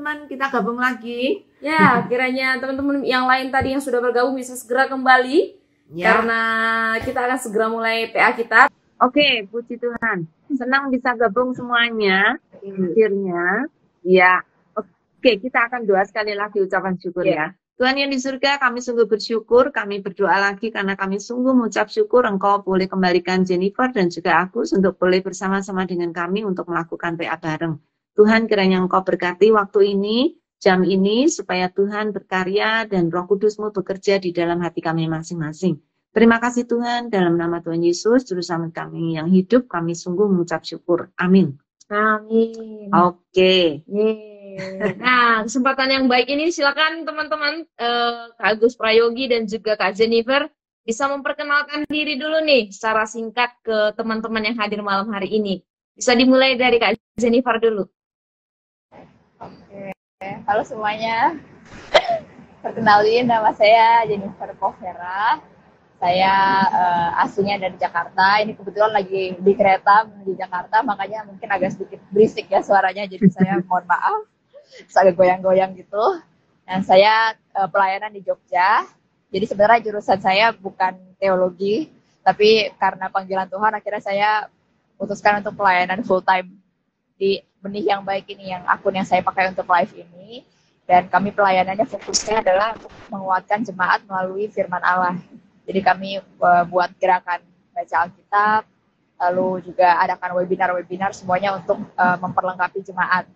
teman-teman, kita gabung lagi. Ya, kiranya teman-teman yang lain tadi yang sudah bergabung bisa segera kembali. Ya. Karena kita akan segera mulai PA kita. Oke, puji Tuhan. Senang bisa gabung semuanya. Akhirnya, ya. Oke, kita akan doa sekali lagi ucapan syukur ya. Tuhan yang di surga, kami sungguh bersyukur, kami berdoa lagi karena kami sungguh mengucap syukur Engkau boleh kembalikan Jennifer dan juga Agus untuk boleh bersama-sama dengan kami untuk melakukan PA bareng. Tuhan kiranya Engkau berkati waktu ini, jam ini, supaya Tuhan berkarya dan Roh Kudus-Mu bekerja di dalam hati kami masing-masing. Terima kasih Tuhan, dalam nama Tuhan Yesus, Juru Selamat kami yang hidup, kami sungguh mengucap syukur. Amin. Amin. Oke. Nah, kesempatan yang baik ini silakan teman-teman Kak Agus Prayogi dan juga Kak Jennifer bisa memperkenalkan diri dulu nih secara singkat ke teman-teman yang hadir malam hari ini. Bisa dimulai dari Kak Jennifer dulu. Oke, halo semuanya. Perkenalin, nama saya Jennifer Povera. Saya aslinya dari Jakarta. Ini kebetulan lagi di kereta menuju Jakarta, makanya mungkin agak sedikit berisik ya suaranya. Jadi saya mohon maaf, agak goyang-goyang gitu. Dan saya pelayanan di Jogja. Jadi sebenarnya jurusan saya bukan teologi, tapi karena panggilan Tuhan akhirnya saya putuskan untuk pelayanan full time di Benih Yang Baik ini, yang akun yang saya pakai untuk live ini. Dan kami pelayanannya fokusnya adalah untuk menguatkan jemaat melalui firman Allah. Jadi kami buat gerakan baca Alkitab, lalu juga adakan webinar-webinar semuanya untuk memperlengkapi jemaat.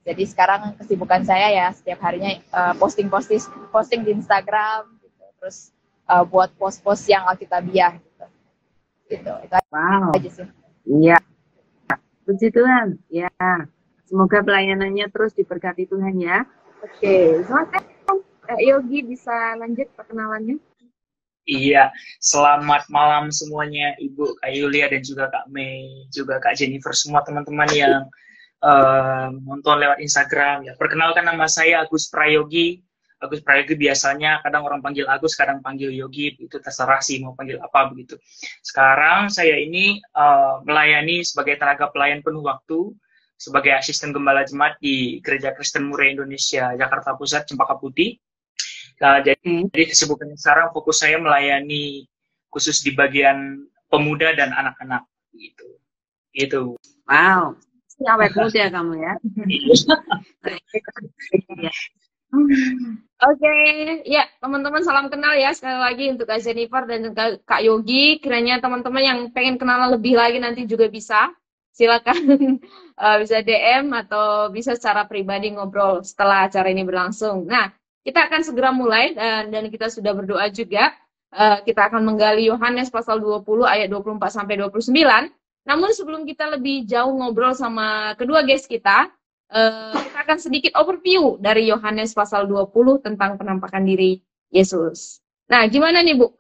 Jadi sekarang kesibukan saya ya setiap harinya posting di Instagram, gitu. Terus buat post-post yang Alkitabiah gitu. Itu Wow. aja sih. Iya. Puji Tuhan. Ya. Semoga pelayanannya terus diberkati Tuhan ya. Oke. Kak Yogi bisa lanjut perkenalannya. Iya, selamat malam semuanya Ibu Kak Yulia dan juga Kak Mei, juga Kak Jennifer, semua teman-teman yang nonton lewat Instagram. Ya, perkenalkan nama saya Agus Prayogi. Agus Prayogi biasanya kadang orang panggil Agus, kadang panggil Yogi, itu terserah sih mau panggil apa begitu. Sekarang saya ini melayani sebagai tenaga pelayan penuh waktu sebagai asisten gembala jemaat di Gereja Kristen Muria Indonesia Jakarta Pusat Cempaka Putih. Nah, jadi kesibukan sekarang fokus saya melayani khusus di bagian pemuda dan anak-anak gitu. Gitu. Wow. Awet muda kamu ya. Oke, ya teman-teman salam kenal ya sekali lagi untuk Kak Jennifer dan Kak Yogi. Kiranya teman-teman yang pengen kenalan lebih lagi nanti juga bisa. Silakan bisa DM atau bisa secara pribadi ngobrol setelah acara ini berlangsung. Nah, kita akan segera mulai dan kita sudah berdoa juga. Kita akan menggali Yohanes pasal 20 ayat 24 sampai 29. Namun sebelum kita lebih jauh ngobrol sama kedua guest kita akan sedikit overview dari Yohanes pasal 20 tentang penampakan diri Yesus. Nah, gimana nih Bu?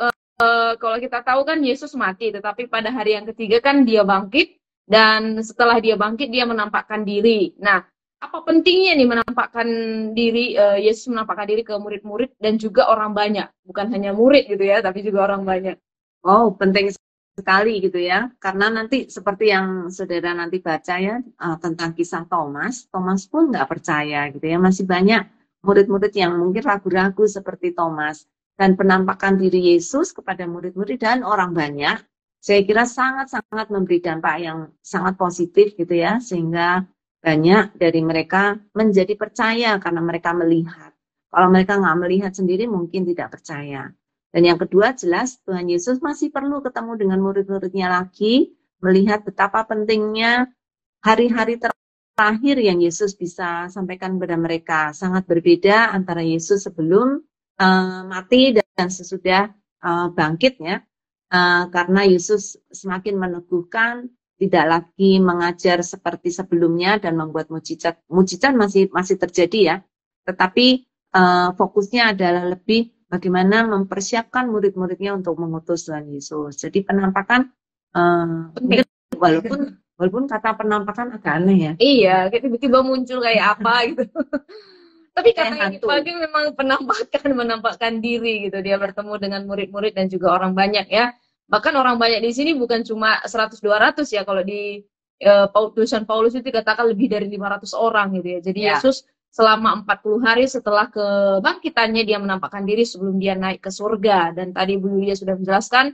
Kalau kita tahu kan Yesus mati, tetapi pada hari yang ketiga kan dia bangkit, dan setelah dia bangkit dia menampakkan diri. Nah, apa pentingnya nih menampakkan diri, Yesus menampakkan diri ke murid-murid dan juga orang banyak, bukan hanya murid gitu ya, tapi juga orang banyak. Oh, penting sekali gitu ya, karena nanti seperti yang saudara nanti baca ya tentang kisah Thomas pun nggak percaya gitu ya, masih banyak murid-murid yang mungkin ragu-ragu seperti Thomas, dan penampakan diri Yesus kepada murid-murid dan orang banyak, saya kira sangat-sangat memberi dampak yang sangat positif gitu ya, sehingga banyak dari mereka menjadi percaya karena mereka melihat. Kalau mereka nggak melihat sendiri mungkin tidak percaya. Dan yang kedua jelas Tuhan Yesus masih perlu ketemu dengan murid-muridnya lagi, melihat betapa pentingnya hari-hari terakhir yang Yesus bisa sampaikan kepada mereka. Sangat berbeda antara Yesus sebelum mati dan sesudah bangkit ya. Karena Yesus semakin meneguhkan, tidak lagi mengajar seperti sebelumnya dan membuat mujizat. Mujizat masih terjadi ya, tetapi fokusnya adalah lebih bagaimana mempersiapkan murid-muridnya untuk mengutus Tuhan Yesus. Jadi penampakan, walaupun kata penampakan agak aneh ya. Iya, tiba-tiba muncul kayak apa gitu. Tapi kata yang dipakai memang menampakkan diri gitu. Dia bertemu dengan murid-murid dan juga orang banyak ya. Bahkan orang banyak di sini bukan cuma 100-200 ya. Kalau di tulisan Paulus itu dikatakan lebih dari 500 orang gitu ya. Jadi Yesus selama 40 hari setelah kebangkitannya dia menampakkan diri sebelum dia naik ke surga. Dan tadi Bu Yulia sudah menjelaskan,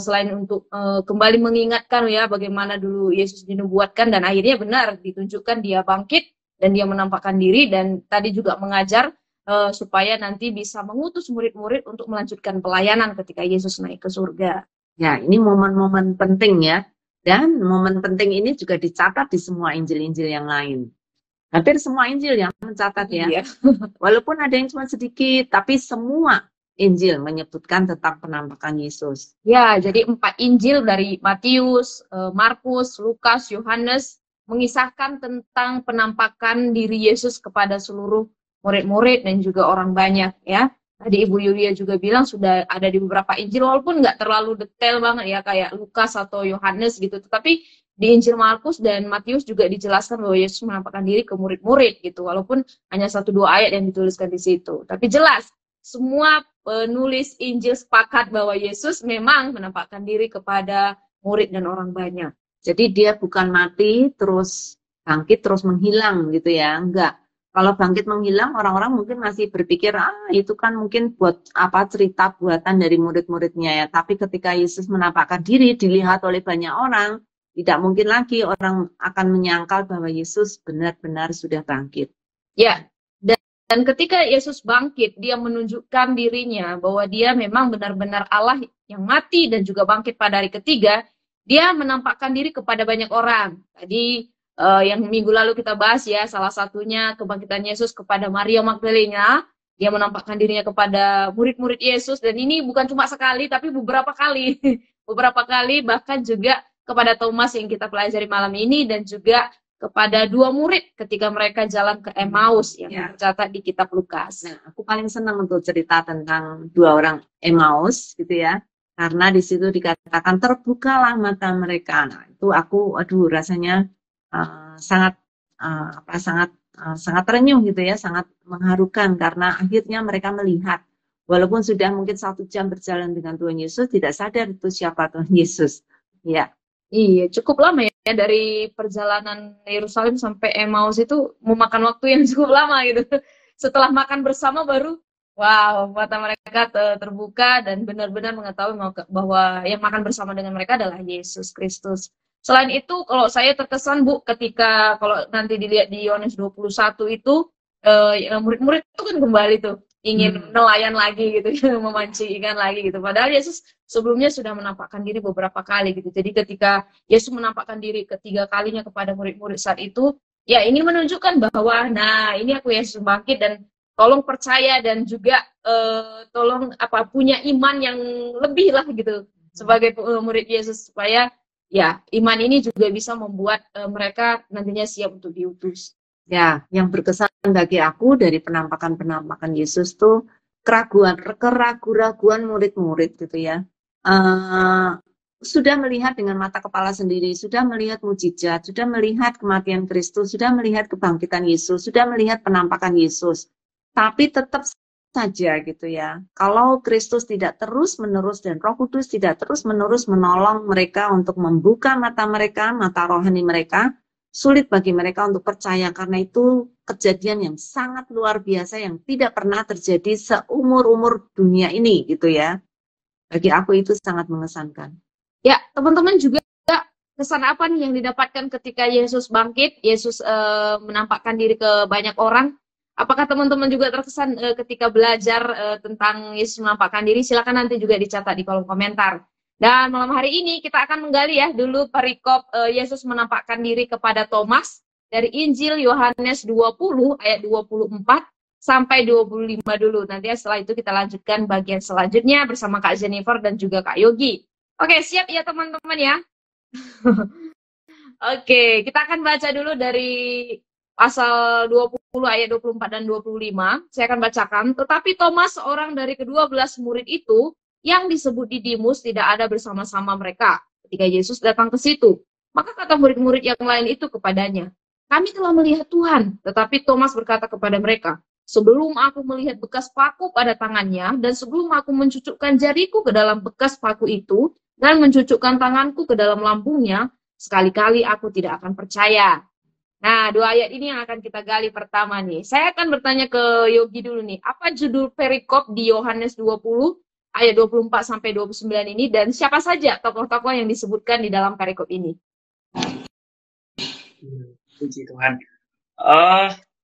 selain untuk kembali mengingatkan ya bagaimana dulu Yesus dinubuatkan, dan akhirnya benar ditunjukkan dia bangkit dan dia menampakkan diri, dan tadi juga mengajar supaya nanti bisa mengutus murid-murid untuk melanjutkan pelayanan ketika Yesus naik ke surga. Ya, ini momen-momen penting ya. Dan momen penting ini juga dicatat di semua Injil-Injil yang lain. Hampir semua Injil yang mencatat ya. Iya. Walaupun ada yang cuma sedikit, tapi semua Injil menyebutkan tentang penampakan Yesus. Ya, jadi 4 Injil dari Matius, Markus, Lukas, Yohanes mengisahkan tentang penampakan diri Yesus kepada seluruh murid-murid dan juga orang banyak ya. Tadi Ibu Yulia juga bilang sudah ada di beberapa Injil, walaupun nggak terlalu detail banget ya kayak Lukas atau Yohanes gitu, tetapi di Injil Markus dan Matius juga dijelaskan bahwa Yesus menampakkan diri ke murid-murid gitu, walaupun hanya 1-2 ayat yang dituliskan di situ. Tapi jelas semua penulis Injil sepakat bahwa Yesus memang menampakkan diri kepada murid dan orang banyak. Jadi dia bukan mati terus bangkit terus menghilang gitu ya, enggak. Kalau bangkit menghilang, orang-orang mungkin masih berpikir, itu kan mungkin buat apa cerita buatan dari murid-muridnya ya. Tapi ketika Yesus menampakkan diri, dilihat oleh banyak orang, tidak mungkin lagi orang akan menyangkal bahwa Yesus benar-benar sudah bangkit. Ya, dan ketika Yesus bangkit, dia menunjukkan dirinya bahwa dia memang benar-benar Allah yang mati dan juga bangkit pada hari ketiga. Dia menampakkan diri kepada banyak orang. Tadi yang minggu lalu kita bahas ya, salah satunya kebangkitan Yesus kepada Maria Magdalena. Dia menampakkan dirinya kepada murid-murid Yesus, dan ini bukan cuma sekali, tapi beberapa kali. Beberapa kali, bahkan juga kepada Thomas yang kita pelajari malam ini, dan juga kepada 2 murid ketika mereka jalan ke Emmaus yang tercatat di kitab Lukas. Nah, aku paling senang untuk cerita tentang 2 orang Emmaus gitu ya. Karena di situ dikatakan terbukalah mata mereka. Nah, itu aku rasanya sangat terenyuh gitu ya, sangat mengharukan karena akhirnya mereka melihat, walaupun sudah mungkin 1 jam berjalan dengan Tuhan Yesus, tidak sadar itu siapa Tuhan Yesus. Ya. Iya, cukup lama ya dari perjalanan Yerusalem sampai Emmaus itu memakan waktu yang cukup lama gitu. Setelah makan bersama baru, wow, mata mereka terbuka dan benar-benar mengetahui bahwa yang makan bersama dengan mereka adalah Yesus Kristus. Selain itu, kalau saya terkesan Bu, ketika kalau nanti dilihat di Yohanes 21 itu, murid-murid itu kan kembali tuh ingin nelayan lagi gitu, memancing ikan lagi gitu. Padahal Yesus sebelumnya sudah menampakkan diri beberapa kali gitu. Jadi ketika Yesus menampakkan diri ketiga kalinya kepada murid-murid saat itu, ya ingin menunjukkan bahwa, nah ini aku Yesus bangkit, dan tolong percaya dan juga tolong punya iman yang lebih lah gitu sebagai murid Yesus, supaya ya iman ini juga bisa membuat mereka nantinya siap untuk diutus. Ya, yang berkesan bagi aku dari penampakan Yesus tuh keraguan murid-murid gitu ya. Sudah melihat dengan mata kepala sendiri, sudah melihat mujizat, sudah melihat kematian Kristus, sudah melihat kebangkitan Yesus, sudah melihat penampakan Yesus. Tapi tetap saja gitu ya, kalau Kristus tidak terus-menerus dan Roh Kudus tidak terus-menerus menolong mereka untuk membuka mata mereka, mata rohani mereka, sulit bagi mereka untuk percaya, karena itu kejadian yang sangat luar biasa yang tidak pernah terjadi seumur-umur dunia ini gitu ya. Bagi aku itu sangat mengesankan. Ya, teman-teman juga kesan apa nih yang didapatkan ketika Yesus bangkit, Yesus menampakkan diri ke banyak orang? Apakah teman-teman juga terkesan ketika belajar tentang Yesus menampakkan diri? Silakan nanti juga dicatat di kolom komentar. Dan malam hari ini kita akan menggali ya dulu perikop Yesus menampakkan diri kepada Thomas dari Injil Yohanes 20 ayat 24 sampai 25 dulu. Nanti setelah itu kita lanjutkan bagian selanjutnya bersama Kak Jennifer dan juga Kak Yogi. Oke, siap ya teman-teman ya? Oke, kita akan baca dulu dari pasal 20 ayat 24 dan 25. Saya akan bacakan. Tetapi Thomas, seorang dari ke-12 murid itu, yang disebut Didimus, tidak ada bersama-sama mereka ketika Yesus datang ke situ. Maka kata murid-murid yang lain itu kepadanya, kami telah melihat Tuhan. Tetapi Thomas berkata kepada mereka, sebelum aku melihat bekas paku pada tangannya, dan sebelum aku mencucukkan jariku ke dalam bekas paku itu, dan mencucukkan tanganku ke dalam lambungnya, sekali-kali aku tidak akan percaya. Nah, dua ayat ini yang akan kita gali pertama nih. Saya akan bertanya ke Yogi dulu nih. Apa judul perikop di Yohanes 20 ayat 24 sampai 29 ini dan siapa saja tokoh-tokoh yang disebutkan di dalam perikop ini? Puji Tuhan.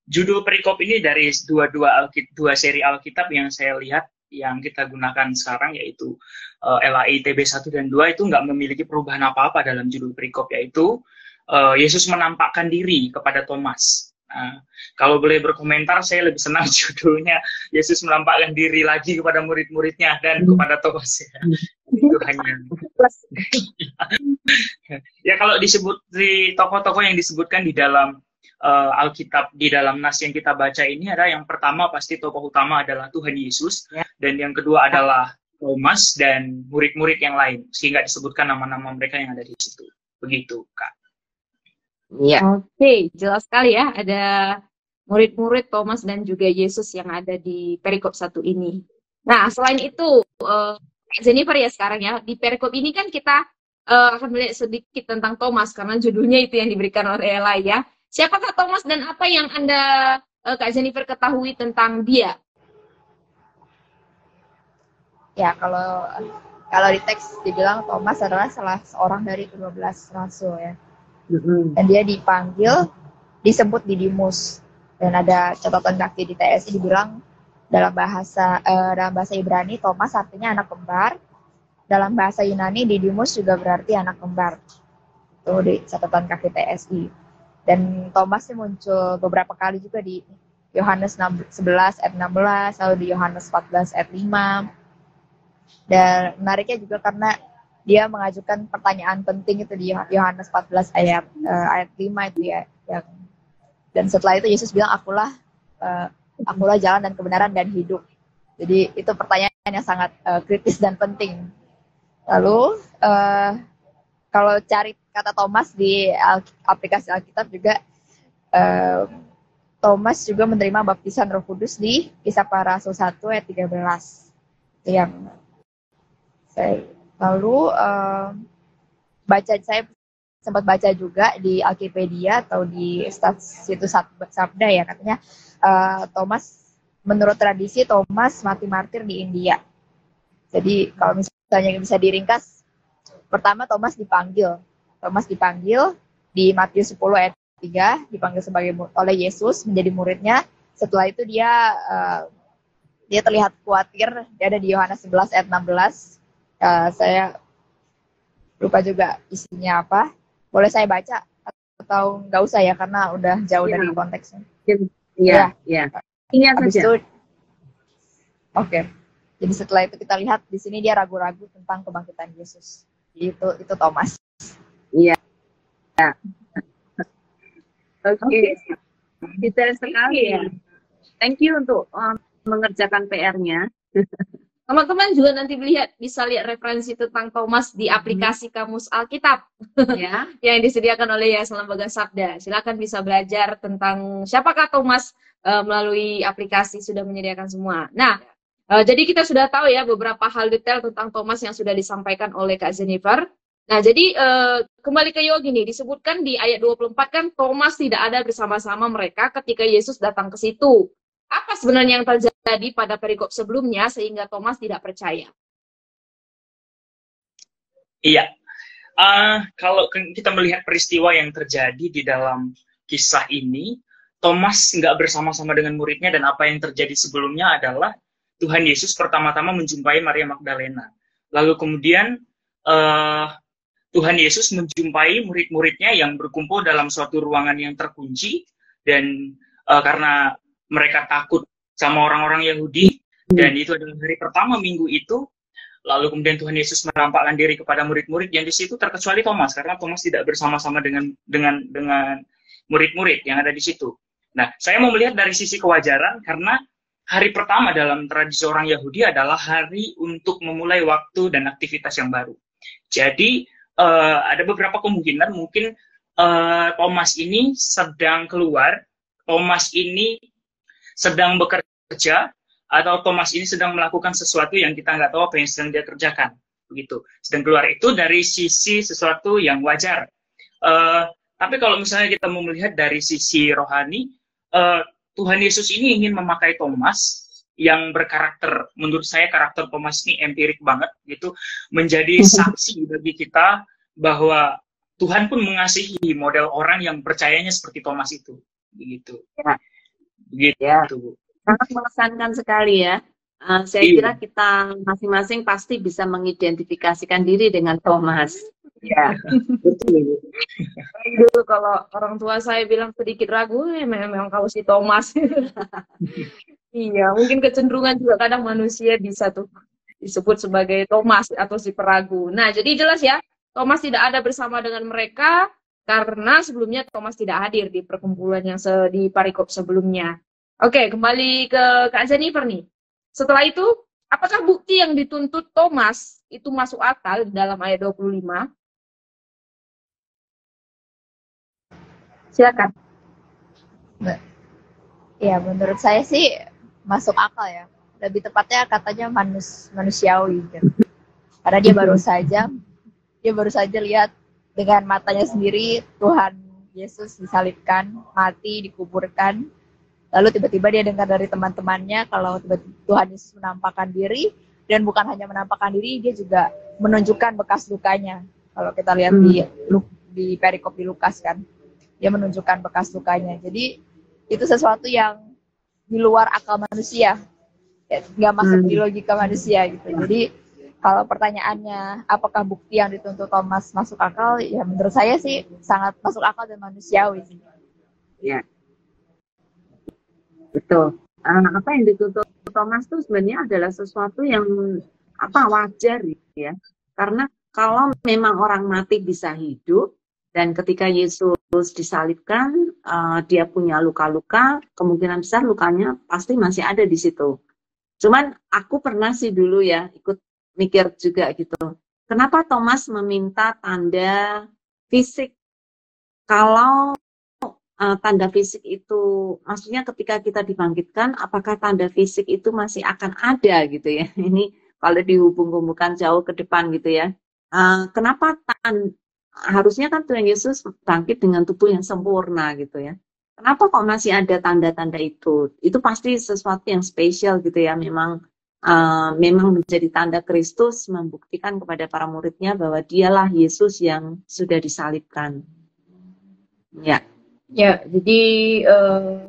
Judul perikop ini dari dua seri Alkitab yang saya lihat yang kita gunakan sekarang, yaitu LAI TB 1 dan 2, itu nggak memiliki perubahan apa-apa dalam judul perikop, yaitu Yesus menampakkan diri kepada Thomas. Kalau boleh berkomentar, saya lebih senang judulnya Yesus menampakkan diri lagi kepada murid-muridnya dan kepada Thomas. Ya. Itu hanya. Ya, kalau disebut di tokoh-tokoh yang disebutkan di dalam Alkitab, di dalam nas yang kita baca ini, ada yang pertama pasti tokoh utama adalah Tuhan Yesus, dan yang kedua adalah Thomas dan murid-murid yang lain, sehingga disebutkan nama-nama mereka yang ada di situ. Begitu, Kak. Ya. Oke, jelas sekali ya, ada murid-murid Thomas dan juga Yesus yang ada di perikop 1 ini. Nah, selain itu, Jennifer ya sekarang ya, di perikop ini kan kita akan melihat sedikit tentang Thomas, karena judulnya itu yang diberikan oleh Ella ya. Siapakah Thomas dan apa yang Anda, Kak Jennifer, ketahui tentang dia? Ya, kalau di teks dibilang Thomas adalah salah seorang dari 12 rasul ya. Dan dia dipanggil, disebut Didimus. Dan ada catatan kaki di TSI dibilang dalam bahasa Ibrani Thomas artinya anak kembar. Dalam bahasa Yunani Didimus juga berarti anak kembar. Itu di catatan kaki TSI. Dan Thomas muncul beberapa kali juga di Yohanes 11 ayat 16, lalu di Yohanes 14 ayat 5. Dan menariknya juga karena dia mengajukan pertanyaan penting itu di Yohanes 14 ayat 5 itu ya. Dan setelah itu Yesus bilang, akulah jalan dan kebenaran dan hidup. Jadi itu pertanyaan yang sangat kritis dan penting. Lalu kalau cari kata Thomas di aplikasi Alkitab juga, Thomas juga menerima baptisan Roh Kudus di Kisah Para Rasul 1 ayat 13. Itu yang lalu saya sempat baca juga di Alkipedia atau di situs Sabda ya, katanya Thomas, menurut tradisi Thomas mati martir di India. Jadi kalau misalnya bisa diringkas, pertama Thomas dipanggil di Matius 10 ayat 3, dipanggil oleh Yesus menjadi muridnya. Setelah itu dia terlihat khawatir. Dia ada di Yohanes 11 ayat 16. Saya lupa juga isinya apa. Boleh saya baca atau nggak usah ya, karena udah jauh dari konteksnya. Iya. Ini saja. Oke. Jadi setelah itu kita lihat di sini dia ragu-ragu tentang kebangkitan Yesus. Jadi itu Thomas. Iya. Oke. Detail sekali ya. Thank you untuk mengerjakan PR-nya. Teman-teman juga nanti bisa lihat referensi tentang Thomas di aplikasi Kamus Alkitab ya, yang disediakan oleh Yayasan Lembaga Sabda. Silakan bisa belajar tentang siapakah Thomas melalui aplikasi, sudah menyediakan semua. Nah, jadi kita sudah tahu ya beberapa hal detail tentang Thomas yang sudah disampaikan oleh Kak Jennifer. Nah, jadi kembali ke Yogi nih, disebutkan di ayat 24 kan Thomas tidak ada bersama-sama mereka ketika Yesus datang ke situ. Apa sebenarnya yang terjadi pada perikop sebelumnya sehingga Thomas tidak percaya? Iya, kalau kita melihat peristiwa yang terjadi di dalam kisah ini, Thomas nggak bersama-sama dengan muridnya, dan apa yang terjadi sebelumnya adalah Tuhan Yesus pertama-tama menjumpai Maria Magdalena. Lalu kemudian Tuhan Yesus menjumpai murid-muridnya yang berkumpul dalam suatu ruangan yang terkunci, dan karena mereka takut sama orang-orang Yahudi, dan itu adalah hari pertama minggu itu. Lalu kemudian Tuhan Yesus menampakkan diri kepada murid-murid yang di situ, terkecuali Thomas, karena Thomas tidak bersama-sama dengan murid-murid yang ada di situ. Nah, saya mau melihat dari sisi kewajaran, karena hari pertama dalam tradisi orang Yahudi adalah hari untuk memulai waktu dan aktivitas yang baru. Jadi ada beberapa kemungkinan, mungkin Thomas ini sedang keluar, Thomas ini sedang bekerja, atau Thomas ini sedang melakukan sesuatu yang kita nggak tahu apa yang sedang dia kerjakan, begitu. Sedang keluar itu dari sisi sesuatu yang wajar. Tapi kalau misalnya kita mau melihat dari sisi rohani, Tuhan Yesus ini ingin memakai Thomas yang berkarakter, menurut saya karakter Thomas ini empirik banget gitu, menjadi saksi bagi kita bahwa Tuhan pun mengasihi model orang yang percayanya seperti Thomas itu, begitu. Ya. Begitu, Ya. Bu. Sangat mengesankan sekali ya. Saya Iya. kira kita masing-masing pasti bisa mengidentifikasikan diri dengan Thomas. Ya, betul. Dulu kalau orang tua saya bilang sedikit ragu, memang kau si Thomas. Iya, mungkin kecenderungan juga kadang manusia bisa tuh disebut sebagai Thomas atau si peragu. Nah, jadi jelas ya, Thomas tidak ada bersama dengan mereka karena sebelumnya Thomas tidak hadir di perkumpulan yang di parikop sebelumnya. Oke, kembali ke Kak Jennifer nih. Setelah itu, apakah bukti yang dituntut Thomas itu masuk akal di dalam ayat 25? Silakan. Ya, menurut saya sih masuk akal ya. Lebih tepatnya katanya manusiawi gitu. Karena dia baru saja lihat dengan matanya sendiri Tuhan Yesus disalibkan, mati, dikuburkan. Lalu tiba-tiba dia dengar dari teman-temannya kalau Tuhan Yesus menampakkan diri, dan bukan hanya menampakkan diri, dia juga menunjukkan bekas lukanya. Kalau kita lihat di perikop di Lukas kan, dia menunjukkan bekas lukanya. Jadi itu sesuatu yang di luar akal manusia, nggak masuk di logika manusia gitu. Jadi kalau pertanyaannya apakah bukti yang dituntut Thomas masuk akal, ya menurut saya sih sangat masuk akal dan manusiawi sih. Ya, betul. Apa yang dituntut Thomas itu sebenarnya adalah sesuatu yang wajar ya. Karena kalau memang orang mati bisa hidup, dan ketika Yesus disalibkan, dia punya luka-luka, kemungkinan besar lukanya pasti masih ada di situ. Cuman aku pernah sih dulu ya ikut mikir juga gitu. Kenapa Thomas meminta tanda fisik? Kalau tanda fisik itu, maksudnya ketika kita dibangkitkan, apakah tanda fisik itu masih akan ada gitu ya? Ini kalau dihubung-hubungkan jauh ke depan gitu ya. Kenapa harusnya kan Tuhan Yesus bangkit dengan tubuh yang sempurna gitu ya. Kenapa kok masih ada tanda-tanda itu? Itu pasti sesuatu yang spesial gitu ya. Memang menjadi tanda Kristus membuktikan kepada para muridnya bahwa dialah Yesus yang sudah disalibkan. Ya. Ya, jadi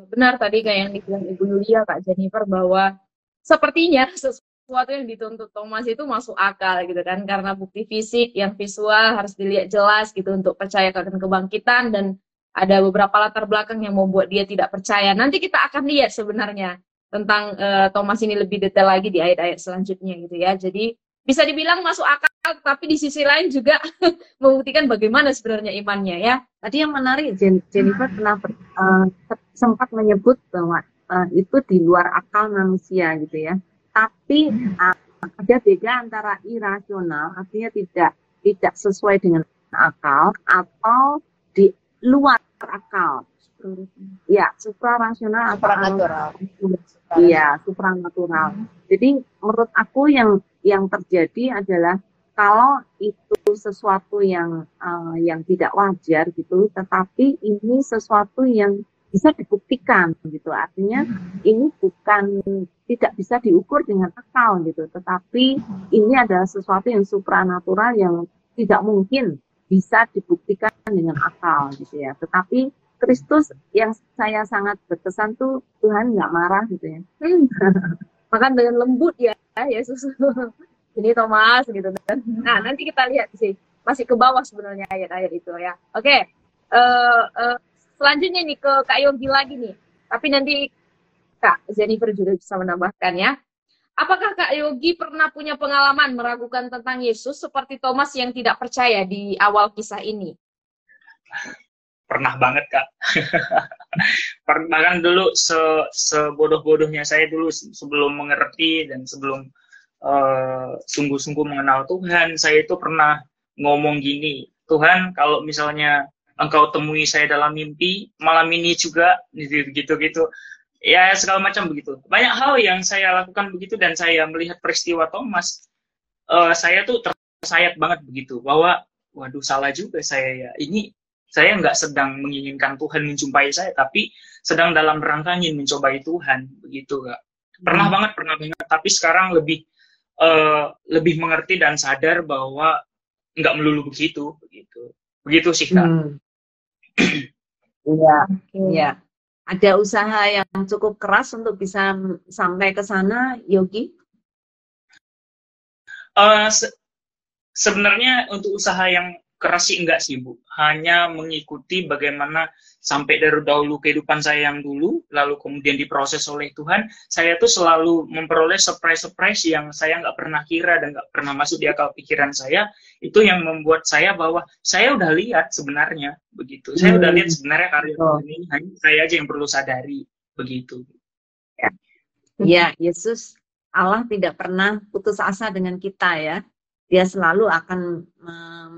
benar tadi kayak yang dibilang Ibu Yulia, Kak Jennifer, bahwa sepertinya sesuatu yang dituntut Thomas itu masuk akal gitu kan, karena bukti fisik yang visual harus dilihat jelas gitu untuk percaya akan kebangkitan, dan ada beberapa latar belakang yang membuat dia tidak percaya. Nanti kita akan lihat sebenarnya tentang Thomas ini lebih detail lagi di ayat-ayat selanjutnya gitu ya. Jadi bisa dibilang masuk akal, tapi di sisi lain juga membuktikan bagaimana sebenarnya imannya ya. Tadi yang menarik, Jennifer pernah sempat menyebut bahwa itu di luar akal manusia gitu ya. Tapi ada beda antara irasional, artinya tidak sesuai dengan akal, atau di luar akal. Ya, suprarasional atau Supranatural. Iya, supranatural. Jadi menurut aku yang terjadi adalah kalau itu sesuatu yang tidak wajar gitu, tetapi ini sesuatu yang bisa dibuktikan gitu. Artinya ini tidak bisa diukur dengan akal gitu, tetapi ini adalah sesuatu yang supranatural yang tidak mungkin bisa dibuktikan dengan akal gitu ya. Tetapi Kristus yang saya sangat berkesan tuh Tuhan nggak marah gitu ya. Makan dengan lembut ya Yesus. Ini Thomas gitu kan. Nah, nanti kita lihat sih. Masih ke bawah sebenarnya ayat-ayat itu ya. Oke. Selanjutnya nih ke Kak Yogi lagi nih. Tapi nanti Kak Jennifer juga bisa menambahkan ya. Apakah Kak Yogi pernah punya pengalaman meragukan tentang Yesus seperti Thomas yang tidak percaya di awal kisah ini? Pernah banget, Kak. Bahkan dulu sebodoh-bodohnya saya dulu sebelum mengerti dan sebelum sungguh-sungguh mengenal Tuhan, saya itu pernah ngomong gini, Tuhan kalau misalnya Engkau temui saya dalam mimpi, malam ini juga, gitu-gitu. Ya, segala macam begitu. Banyak hal yang saya lakukan begitu, dan saya melihat peristiwa Thomas, saya tuh tersayat banget begitu, bahwa, waduh salah juga saya ya, ini Saya nggak sedang menginginkan Tuhan menjumpai saya, tapi sedang dalam rangka ingin mencobai Tuhan, begitu Kak. Pernah banget, tapi sekarang lebih mengerti dan sadar bahwa nggak melulu begitu. Begitu sih Kak. Iya, Oke. iya. Ada usaha yang cukup keras untuk bisa sampai ke sana, Yogi? Sebenarnya untuk usaha yang keras sih enggak sih Bu, hanya mengikuti bagaimana sampai dari dahulu kehidupan saya yang dulu, lalu kemudian diproses oleh Tuhan, saya tuh selalu memperoleh surprise-surprise yang saya nggak pernah kira dan nggak pernah masuk di akal pikiran saya, itu yang membuat saya bahwa saya udah lihat sebenarnya, begitu. Saya udah lihat sebenarnya karya Tuhan ini, hanya saya aja yang perlu sadari, begitu. Ya, Yesus, Allah tidak pernah putus asa dengan kita ya. Dia selalu akan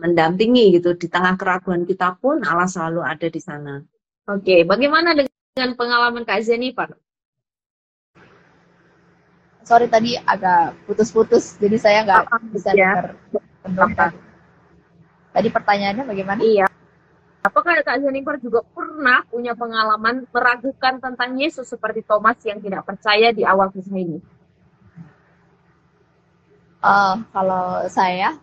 mendampingi gitu. Di tengah keraguan kita pun Allah selalu ada di sana. Oke, bagaimana dengan pengalaman Kak Jennifer? Sorry tadi agak putus-putus, jadi saya nggak bisa dengar penuh. Tadi pertanyaannya bagaimana? Iya. Apakah Kak Jennifer juga pernah punya pengalaman meragukan tentang Yesus seperti Thomas yang tidak percaya di awal kisah ini? Kalau saya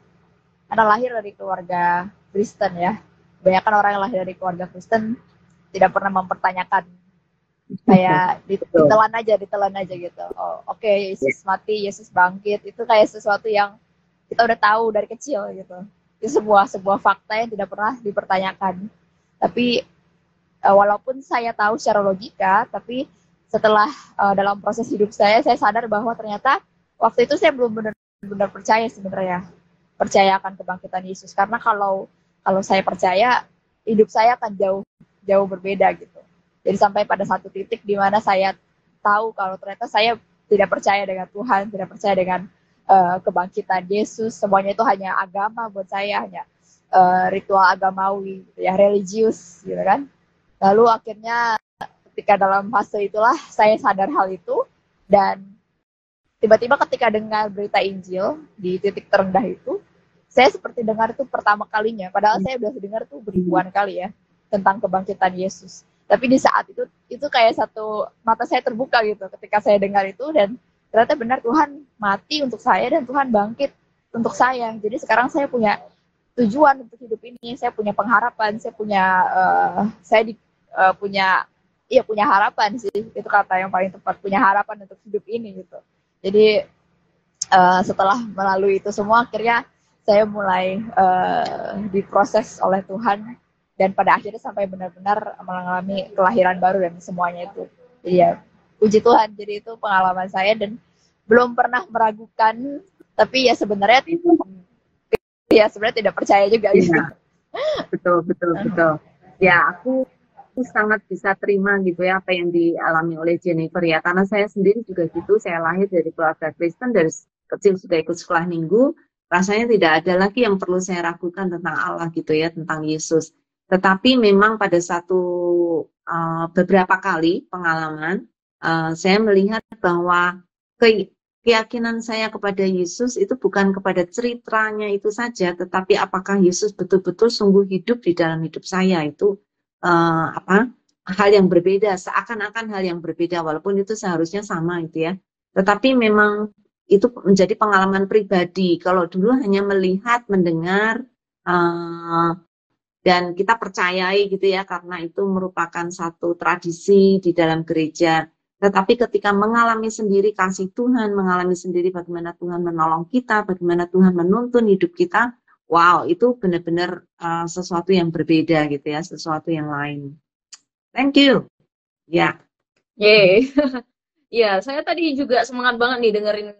karena lahir dari keluarga Kristen ya, kebanyakan orang yang lahir dari keluarga Kristen tidak pernah mempertanyakan, kayak ditelan aja gitu. Oh, oke, Yesus mati, Yesus bangkit, itu kayak sesuatu yang kita udah tahu dari kecil gitu. Itu sebuah fakta yang tidak pernah dipertanyakan. Tapi walaupun saya tahu secara logika, tapi setelah dalam proses hidup saya sadar bahwa ternyata waktu itu saya belum benar-benar percaya sebenarnya, percaya akan kebangkitan Yesus. Karena kalau saya percaya, hidup saya akan jauh berbeda gitu. Jadi sampai pada satu titik di mana saya tahu kalau ternyata saya tidak percaya dengan Tuhan, tidak percaya dengan kebangkitan Yesus. Semuanya itu hanya agama buat saya, hanya ritual agamawi, gitu ya, religius gitu kan. Lalu akhirnya ketika dalam fase itulah saya sadar hal itu, dan tiba-tiba ketika dengar berita Injil di titik terendah itu, saya seperti dengar itu pertama kalinya, padahal saya udah dengar tuh beribuan kali ya tentang kebangkitan Yesus. Tapi di saat itu kayak satu mata saya terbuka gitu ketika saya dengar itu, dan ternyata benar Tuhan mati untuk saya dan Tuhan bangkit untuk saya. Jadi sekarang saya punya tujuan untuk hidup ini, saya punya pengharapan, saya punya harapan sih, itu kata yang paling tepat, punya harapan untuk hidup ini gitu. Jadi setelah melalui itu semua, akhirnya saya mulai diproses oleh Tuhan, dan pada akhirnya sampai benar-benar mengalami kelahiran baru dan semuanya itu. Jadi ya, puji Tuhan, jadi itu pengalaman saya, dan belum pernah meragukan, tapi ya sebenarnya tidak percaya juga gitu. Betul. Ya, aku sangat bisa terima gitu ya apa yang dialami oleh Jennifer ya, karena saya sendiri juga gitu. Saya lahir dari keluarga Kristen, dari kecil sudah ikut sekolah minggu, rasanya tidak ada lagi yang perlu saya ragukan tentang Allah gitu ya, tentang Yesus. Tetapi memang pada beberapa kali pengalaman saya melihat bahwa keyakinan saya kepada Yesus itu bukan kepada ceritanya itu saja, tetapi apakah Yesus betul-betul sungguh hidup di dalam hidup saya, itu hal yang berbeda, seakan-akan hal yang berbeda, walaupun itu seharusnya sama itu ya. Tetapi memang itu menjadi pengalaman pribadi. Kalau dulu hanya melihat, mendengar, dan kita percayai gitu ya, karena itu merupakan satu tradisi di dalam gereja. Tetapi ketika mengalami sendiri kasih Tuhan, mengalami sendiri bagaimana Tuhan menolong kita, bagaimana Tuhan menuntun hidup kita, wow, itu benar-benar sesuatu yang berbeda gitu ya, sesuatu yang lain. Thank you. Ya. Ya, saya tadi juga semangat banget nih dengerin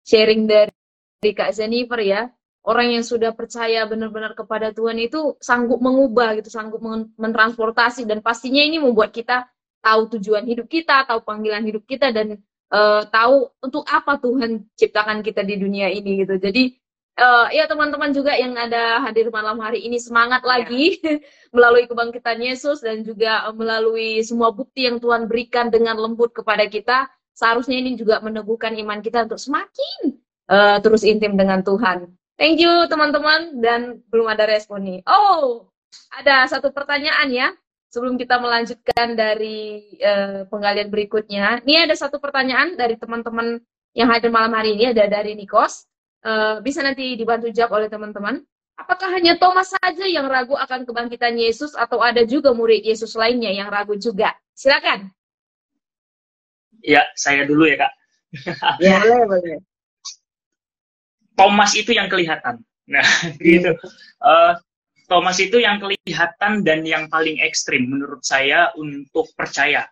sharing dari Kak Jennifer ya. Orang yang sudah percaya benar-benar kepada Tuhan itu sanggup mengubah gitu, sanggup mentransportasi, dan pastinya ini membuat kita tahu tujuan hidup kita, tahu panggilan hidup kita, dan tahu untuk apa Tuhan ciptakan kita di dunia ini gitu. Jadi ya teman-teman juga yang ada hadir malam hari ini, semangat lagi melalui kebangkitan Yesus, dan juga melalui semua bukti yang Tuhan berikan dengan lembut kepada kita. Seharusnya ini juga meneguhkan iman kita untuk semakin terus intim dengan Tuhan. Thank you teman-teman, dan belum ada respon nih. Oh, ada satu pertanyaan ya, sebelum kita melanjutkan dari penggalian berikutnya. Ini ada satu pertanyaan dari teman-teman yang hadir malam hari ini, ada dari Nikos. Bisa nanti dibantu jawab oleh teman-teman. Apakah hanya Thomas saja yang ragu akan kebangkitan Yesus atau ada juga murid Yesus lainnya yang ragu juga? Silakan. Ya, saya dulu ya, Kak. Ya, boleh. Thomas itu yang kelihatan. Nah, gitu. Thomas itu yang kelihatan dan yang paling ekstrim menurut saya untuk percaya.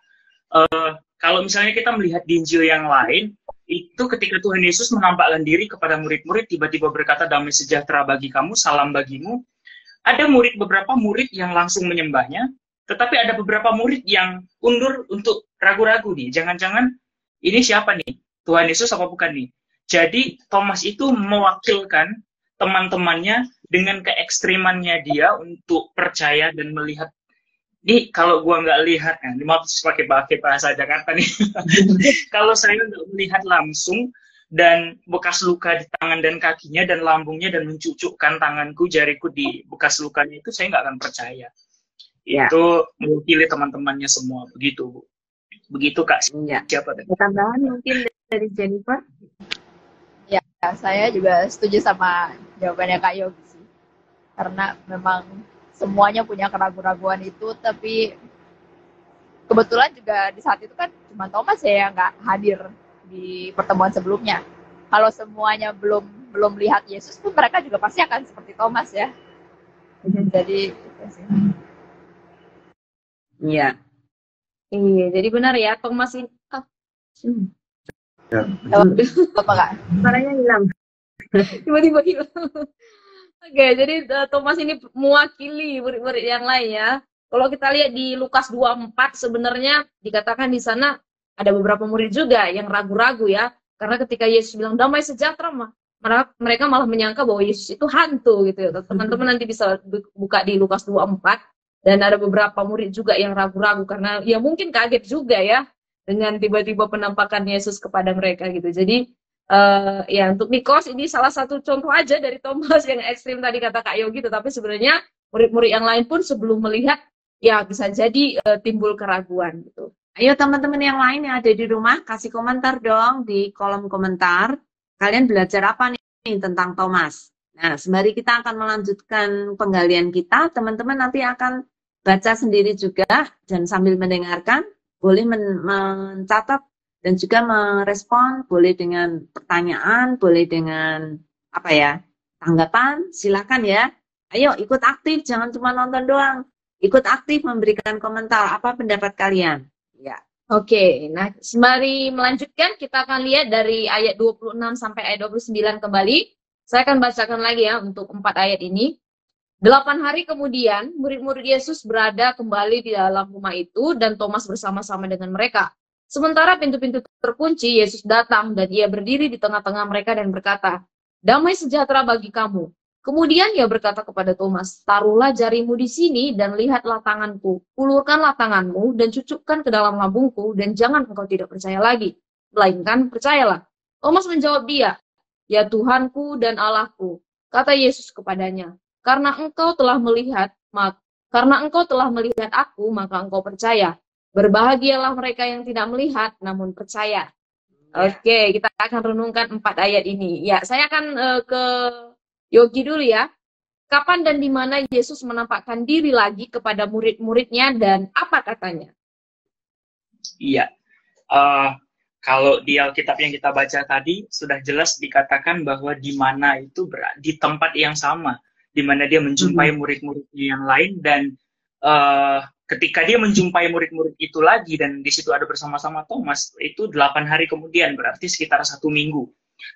Kalau misalnya kita melihat di Injil yang lain, itu ketika Tuhan Yesus menampakkan diri kepada murid-murid, tiba-tiba berkata, damai sejahtera bagi kamu, salam bagimu. Ada beberapa murid yang langsung menyembahnya, tetapi ada beberapa murid yang undur untuk ragu-ragu nih. Jangan-jangan ini siapa nih? Tuhan Yesus apa bukan nih? Jadi Thomas itu mewakilkan teman-temannya dengan keekstrimannya dia untuk percaya dan melihat. Nih kalau gua nggak lihat, ini maaf pakai bahasa Jakarta nih. Kalau saya nggak melihat langsung dan bekas luka di tangan dan kakinya dan lambungnya dan mencucukkan tanganku, jariku di bekas lukanya itu, saya nggak akan percaya. Ya. Itu mewakili teman-temannya semua, begitu Bu. Begitu Kak. Ya. Siapa tadi? Tambahan mungkin dari Jennifer? Ya, saya juga setuju sama jawabannya Kak Yogi sih. Karena memang semuanya punya keraguan-raguan itu, tapi kebetulan juga di saat itu kan cuma Thomas ya yang nggak hadir di pertemuan sebelumnya. Kalau semuanya belum lihat Yesus pun mereka juga pasti akan seperti Thomas ya. Jadi gitu sih. Iya. Iya, jadi benar ya, Thomas ini. Apa Kak? Suaranya hilang. Tiba-tiba hilang. Oke, jadi Thomas ini mewakili murid-murid yang lain ya. Kalau kita lihat di Lukas 24 sebenarnya dikatakan di sana ada beberapa murid juga yang ragu-ragu ya. Karena ketika Yesus bilang damai sejahtera, mereka malah menyangka bahwa Yesus itu hantu gitu ya. Teman-teman nanti bisa buka di Lukas 24 dan ada beberapa murid juga yang ragu-ragu karena ya mungkin kaget juga ya dengan tiba-tiba penampakan Yesus kepada mereka gitu. Jadi ya untuk Nikos ini salah satu contoh aja dari Thomas yang ekstrim tadi kata Kak Yogi, tetapi sebenarnya murid-murid yang lain pun sebelum melihat ya bisa jadi timbul keraguan gitu. Ayo teman-teman yang lain yang ada di rumah kasih komentar dong di kolom komentar. Kalian belajar apa nih tentang Thomas? Nah, sembari kita akan melanjutkan penggalian kita, teman-teman nanti akan baca sendiri juga dan sambil mendengarkan boleh mencatat dan juga merespon, boleh dengan pertanyaan, boleh dengan apa ya, tanggapan, silakan ya. Ayo ikut aktif, jangan cuma nonton doang. Ikut aktif memberikan komentar, apa pendapat kalian? Ya. Oke, nah sembari melanjutkan kita akan lihat dari ayat 26 sampai ayat 29 kembali. Saya akan bacakan lagi ya untuk 4 ayat ini. 8 hari kemudian, murid-murid Yesus berada kembali di dalam rumah itu dan Thomas bersama-sama dengan mereka. Sementara pintu-pintu terkunci, Yesus datang dan ia berdiri di tengah-tengah mereka dan berkata, damai sejahtera bagi kamu. Kemudian ia berkata kepada Thomas, taruhlah jarimu di sini dan lihatlah tanganku. Ulurkanlah tanganmu dan cucukkan ke dalam lambungku dan jangan engkau tidak percaya lagi. Melainkan percayalah. Thomas menjawab dia, ya Tuhanku dan Allahku. Kata Yesus kepadanya, karena engkau telah melihat aku, maka engkau percaya. Berbahagialah mereka yang tidak melihat, namun percaya. Oke, kita akan renungkan 4 ayat ini. Ya, saya akan ke Yogi dulu ya. Kapan dan di mana Yesus menampakkan diri lagi kepada murid-muridnya dan apa katanya? Iya. Kalau di Alkitab yang kita baca tadi, sudah jelas dikatakan bahwa di mana itu di tempat yang sama, di mana dia menjumpai murid-muridnya yang lain dan ketika dia menjumpai murid-murid itu lagi dan di situ ada bersama-sama Thomas, itu 8 hari kemudian, berarti sekitar 1 minggu.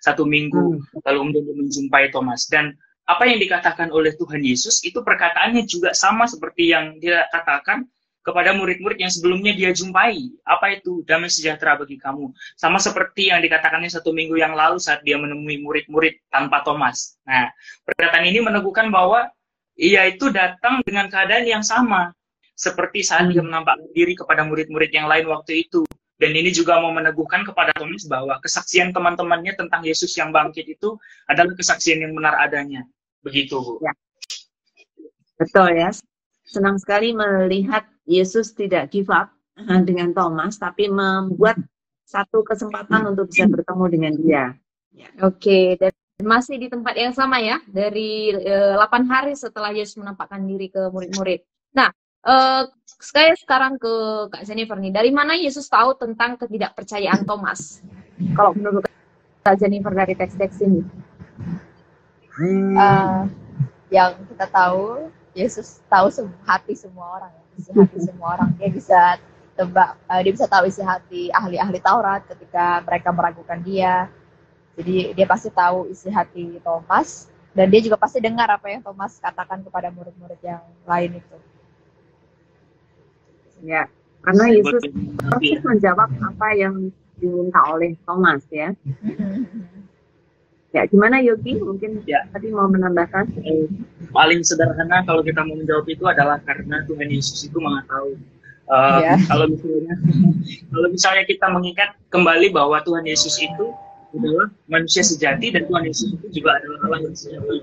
1 minggu lalu dia menjumpai Thomas. Dan apa yang dikatakan oleh Tuhan Yesus itu perkataannya juga sama seperti yang dia katakan kepada murid-murid yang sebelumnya dia jumpai. Apa itu? Damai sejahtera bagi kamu. Sama seperti yang dikatakannya 1 minggu yang lalu saat dia menemui murid-murid tanpa Thomas. Nah, perkataan ini meneguhkan bahwa ia itu datang dengan keadaan yang sama seperti saat dia menampakkan diri kepada murid-murid yang lain waktu itu. Dan ini juga mau meneguhkan kepada Thomas bahwa kesaksian teman-temannya tentang Yesus yang bangkit itu adalah kesaksian yang benar adanya. Begitu, Bu. Ya. Betul ya. senang sekali melihat Yesus tidak give up dengan Thomas, tapi membuat satu kesempatan untuk bisa bertemu dengan dia. Oke, dan masih di tempat yang sama ya, dari 8 hari setelah Yesus menampakkan diri ke murid-murid. Nah, saya sekarang ke Kak Jennifer nih, dari mana Yesus tahu tentang ketidakpercayaan Thomas? Kalau menurut Kak Jennifer dari teks-teks ini. Yang kita tahu, Yesus tahu hati semua orang, isi hati semua orang. Dia bisa tebak, dia bisa tahu isi hati ahli-ahli Taurat ketika mereka meragukan dia. Jadi dia pasti tahu isi hati Thomas, dan dia juga pasti dengar apa yang Thomas katakan kepada murid-murid yang lain itu. Ya, karena Yesus persis menjawab apa yang diminta oleh Thomas ya. Ya, gimana Yogi? Mungkin tadi mau menambahkan? Paling sederhana kalau kita mau menjawab itu adalah karena Tuhan Yesus itu Maha Tahu. Kalau misalnya kita mengingat kembali bahwa Tuhan Yesus itu adalah manusia sejati, dan Tuhan Yesus itu juga adalah Allah yang sejati.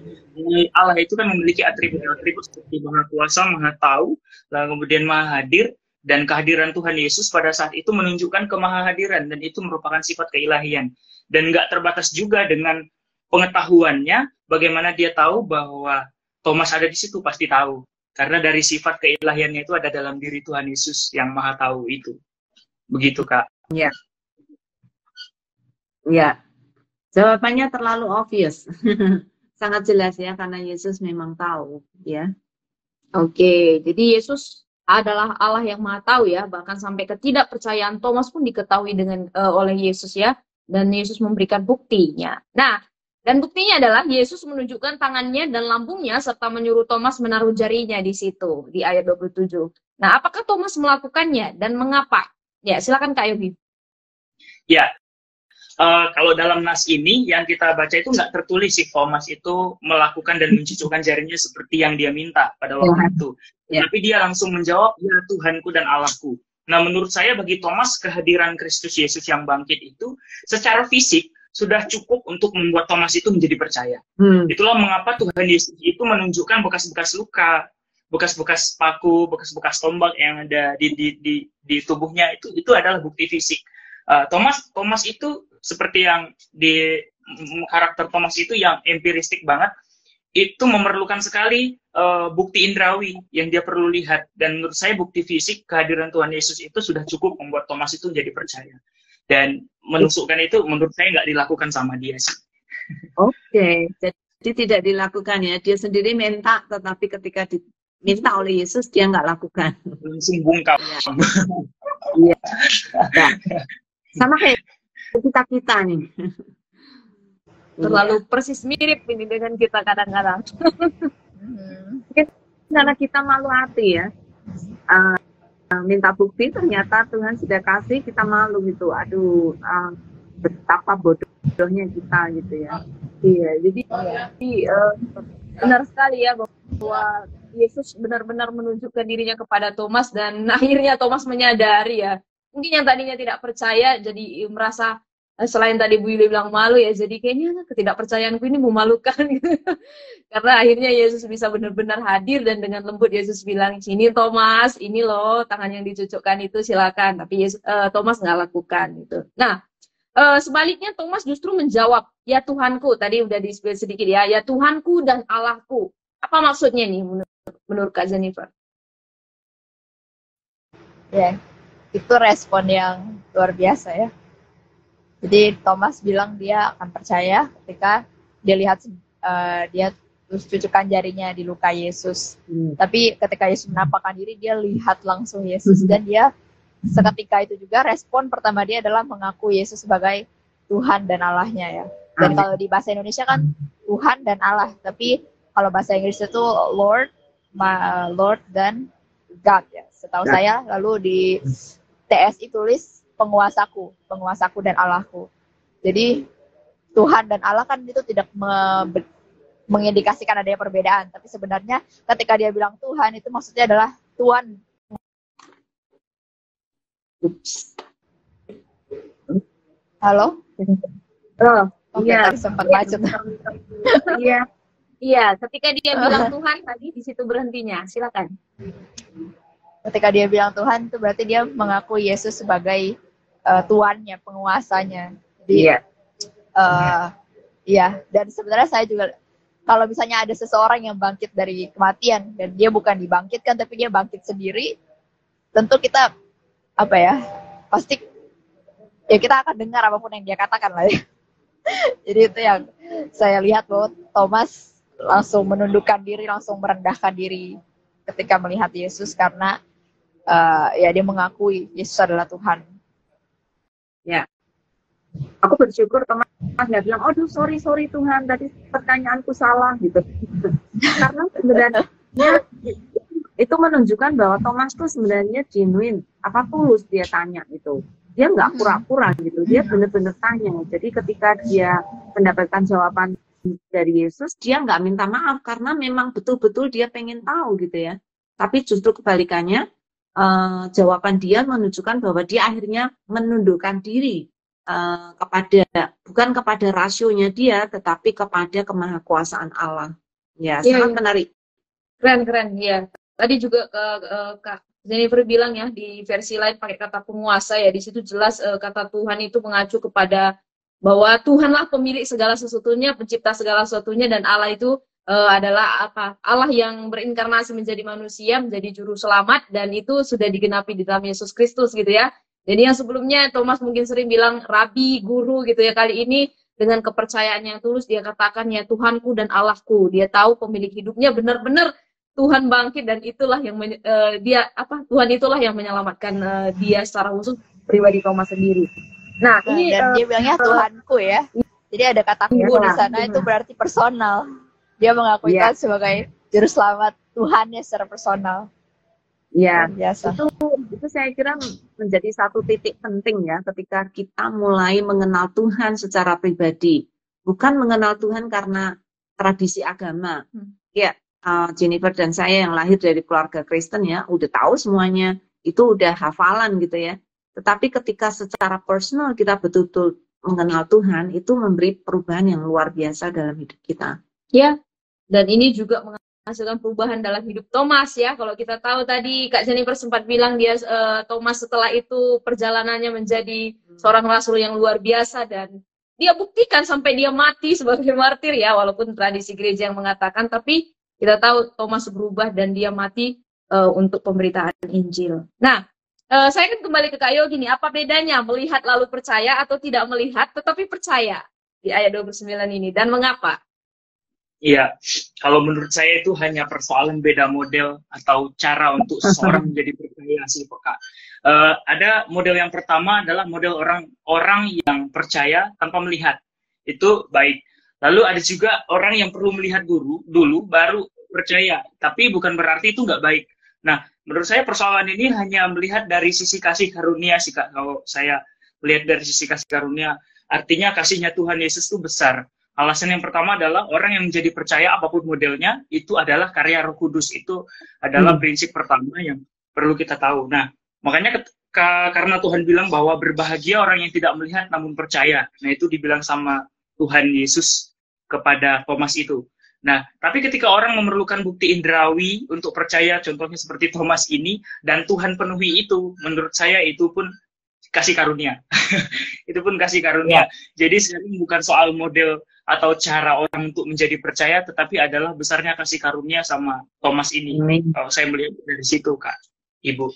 Allah itu kan memiliki atribut-atribut seperti Maha Kuasa, Maha Tahu, lalu kemudian Maha Hadir, dan kehadiran Tuhan Yesus pada saat itu menunjukkan kemahahadiran, dan itu merupakan sifat keilahian. Dan nggak terbatas juga dengan pengetahuannya, bagaimana dia tahu bahwa Thomas ada di situ, pasti tahu. Karena dari sifat keilahiannya itu ada dalam diri Tuhan Yesus yang Maha Tahu itu. Begitu, Kak. Ya. Ya, jawabannya terlalu obvious. Sangat jelas ya, karena Yesus memang tahu ya. Oke, jadi Yesus adalah Allah yang Maha Tahu ya, bahkan sampai ketidakpercayaan Thomas pun diketahui dengan oleh Yesus ya, dan Yesus memberikan buktinya. Nah, dan buktinya adalah Yesus menunjukkan tangannya dan lambungnya serta menyuruh Thomas menaruh jarinya di situ di ayat 27. Nah, apakah Thomas melakukannya dan mengapa? Ya, silakan Kak Yogi. Ya. Kalau dalam nas ini yang kita baca itu nggak tertulis sih Thomas itu melakukan dan mencucukkan jarinya seperti yang dia minta pada waktu itu. Tapi dia langsung menjawab, ya Tuhanku dan Allahku. Nah, menurut saya bagi Thomas kehadiran Kristus Yesus yang bangkit itu secara fisik sudah cukup untuk membuat Thomas itu menjadi percaya. Itulah mengapa Tuhan Yesus itu menunjukkan bekas-bekas luka, bekas-bekas paku, bekas-bekas tombak yang ada di tubuhnya, itu adalah bukti fisik. Thomas itu seperti yang di karakter Thomas itu yang empiristik banget, itu memerlukan sekali bukti indrawi yang dia perlu lihat, dan menurut saya bukti fisik kehadiran Tuhan Yesus itu sudah cukup membuat Thomas itu menjadi percaya, dan menusukkan itu menurut saya nggak dilakukan sama dia sih. Oke, jadi tidak dilakukan ya, dia sendiri minta, tetapi ketika diminta oleh Yesus dia nggak lakukan. Langsung bungkam. Iya. Sama kayak kita nih. Terlalu persis mirip ini dengan kita kadang-kadang. Mungkin karena kita malu hati ya. Minta bukti ternyata Tuhan sudah kasih, kita malu gitu. Aduh, betapa bodohnya kita gitu ya. Iya, jadi benar sekali ya bahwa Yesus benar-benar menunjukkan dirinya kepada Thomas, dan akhirnya Thomas menyadari ya. Mungkin yang tadinya tidak percaya jadi merasa, selain tadi Bu Yuli bilang malu ya, jadi kayaknya ketidakpercayaanku ini memalukan gitu. Karena akhirnya Yesus bisa benar-benar hadir, dan dengan lembut Yesus bilang, sini Thomas, ini loh tangan yang dicucukkan itu, silakan. Tapi Thomas nggak lakukan gitu. Nah, sebaliknya Thomas justru menjawab, ya Tuhanku, tadi udah di-spill sedikit ya, ya Tuhanku dan Allahku. Apa maksudnya nih menurut Kak Jennifer? Ya, itu respon yang luar biasa ya. Jadi Thomas bilang dia akan percaya ketika dia lihat dia terus cucukkan jarinya di luka Yesus. Tapi ketika Yesus menampakkan diri, dia lihat langsung Yesus, dan dia seketika itu juga respon pertama dia adalah mengaku Yesus sebagai Tuhan dan Allahnya ya. Dan kalau di bahasa Indonesia kan Tuhan dan Allah, tapi kalau bahasa Inggris itu Lord dan God ya. Setahu saya, lalu di TSI tulis penguasaku dan Allahku. Jadi Tuhan dan Allah kan itu tidak mengindikasikan adanya perbedaan, tapi sebenarnya ketika dia bilang Tuhan itu maksudnya adalah Tuhan. Halo? Oh, Oke, iya. tadi sempat macet. Iya. Iya, ketika dia bilang Tuhan tadi di situ berhentinya. Silakan. Ketika dia bilang Tuhan itu berarti dia mengakui Yesus sebagai Tuannya, penguasanya. Jadi Iya. iya, dan sebenarnya saya juga kalau misalnya ada seseorang yang bangkit dari kematian dan dia bukan dibangkitkan tapi dia bangkit sendiri, tentu kita pasti ya kita akan dengar apapun yang dia katakan lah ya. Jadi itu yang saya lihat bahwa Thomas langsung menundukkan diri, langsung merendahkan diri ketika melihat Yesus karena ya dia mengakui Yesus adalah Tuhan. Ya. Aku bersyukur Thomas nggak bilang, aduh sorry Tuhan, tadi pertanyaanku salah gitu. Karena sebenarnya itu menunjukkan bahwa Thomas tuh sebenarnya genuine, tulus dia tanya itu. Dia nggak pura-pura gitu, dia benar-benar tanya. Jadi ketika dia mendapatkan jawaban dari Yesus, dia nggak minta maaf karena memang betul-betul dia pengen tahu gitu ya. Tapi justru kebalikannya, jawaban dia menunjukkan bahwa dia akhirnya menundukkan diri bukan kepada rasionya dia, tetapi kepada kemahakuasaan Allah. Ya, sangat menarik. Keren, ya. Tadi juga Kak Jennifer bilang ya di versi lain pakai kata penguasa ya. Di situ jelas kata Tuhan itu mengacu kepada bahwa Tuhanlah pemilik segala sesuatunya, pencipta segala sesuatunya, dan Allah itu adalah Allah yang berinkarnasi menjadi manusia, menjadi juru selamat, dan itu sudah digenapi di dalam Yesus Kristus gitu ya. Jadi yang sebelumnya Thomas mungkin sering bilang rabi, guru gitu ya, kali ini dengan kepercayaan yang tulus dia katakan ya Tuhanku dan Allahku. Dia tahu pemilik hidupnya benar-benar Tuhan bangkit dan itulah yang Tuhan itulah yang menyelamatkan dia secara khusus pribadi Thomas sendiri. Nah, ini dan dia bilangnya Tuhanku ya. Jadi ada kata ku di sana itu berarti personal. Dia mengakui Tuhan sebagai juru selamat Tuhannya secara personal. Ya, itu saya kira menjadi satu titik penting ya ketika kita mulai mengenal Tuhan secara pribadi, bukan mengenal Tuhan karena tradisi agama. Ya, Jennifer dan saya yang lahir dari keluarga Kristen ya, udah tahu semuanya, itu udah hafalan gitu ya. Tetapi ketika secara personal kita betul-betul mengenal Tuhan, itu memberi perubahan yang luar biasa dalam hidup kita. Ya, dan ini juga menghasilkan perubahan dalam hidup Thomas ya. Kalau kita tahu tadi Kak Jennifer sempat bilang dia Thomas setelah itu perjalanannya menjadi seorang rasul yang luar biasa dan dia buktikan sampai dia mati sebagai martir ya, walaupun tradisi gereja yang mengatakan, tapi kita tahu Thomas berubah dan dia mati untuk pemberitaan Injil. Nah, saya kan kembali ke Kak Yogi nih, apa bedanya melihat lalu percaya atau tidak melihat tetapi percaya di ayat 29 ini dan mengapa? Iya, kalau menurut saya itu hanya persoalan beda model atau cara untuk seseorang menjadi percaya sih, Kak. Ada model yang pertama adalah model orang yang percaya tanpa melihat. Itu baik. Lalu ada juga orang yang perlu melihat dulu baru percaya. Tapi bukan berarti itu nggak baik. Nah, menurut saya persoalan ini hanya melihat dari sisi kasih karunia sih, Kak. Kalau saya lihat dari sisi kasih karunia, artinya kasihnya Tuhan Yesus itu besar. Alasan yang pertama adalah orang yang menjadi percaya apapun modelnya, itu adalah karya Roh Kudus. Itu adalah prinsip pertama yang perlu kita tahu. Nah, makanya karena Tuhan bilang bahwa berbahagia orang yang tidak melihat namun percaya. Nah, itu dibilang sama Tuhan Yesus kepada Thomas itu. Nah, tapi ketika orang memerlukan bukti indrawi untuk percaya, contohnya seperti Thomas ini, dan Tuhan penuhi itu, menurut saya itu pun kasih karunia. Itu pun kasih karunia. Jadi sekarang bukan soal model atau cara orang untuk menjadi percaya, tetapi adalah besarnya kasih karunia sama Thomas ini. Kalau saya melihat dari situ, Kak, Ibu.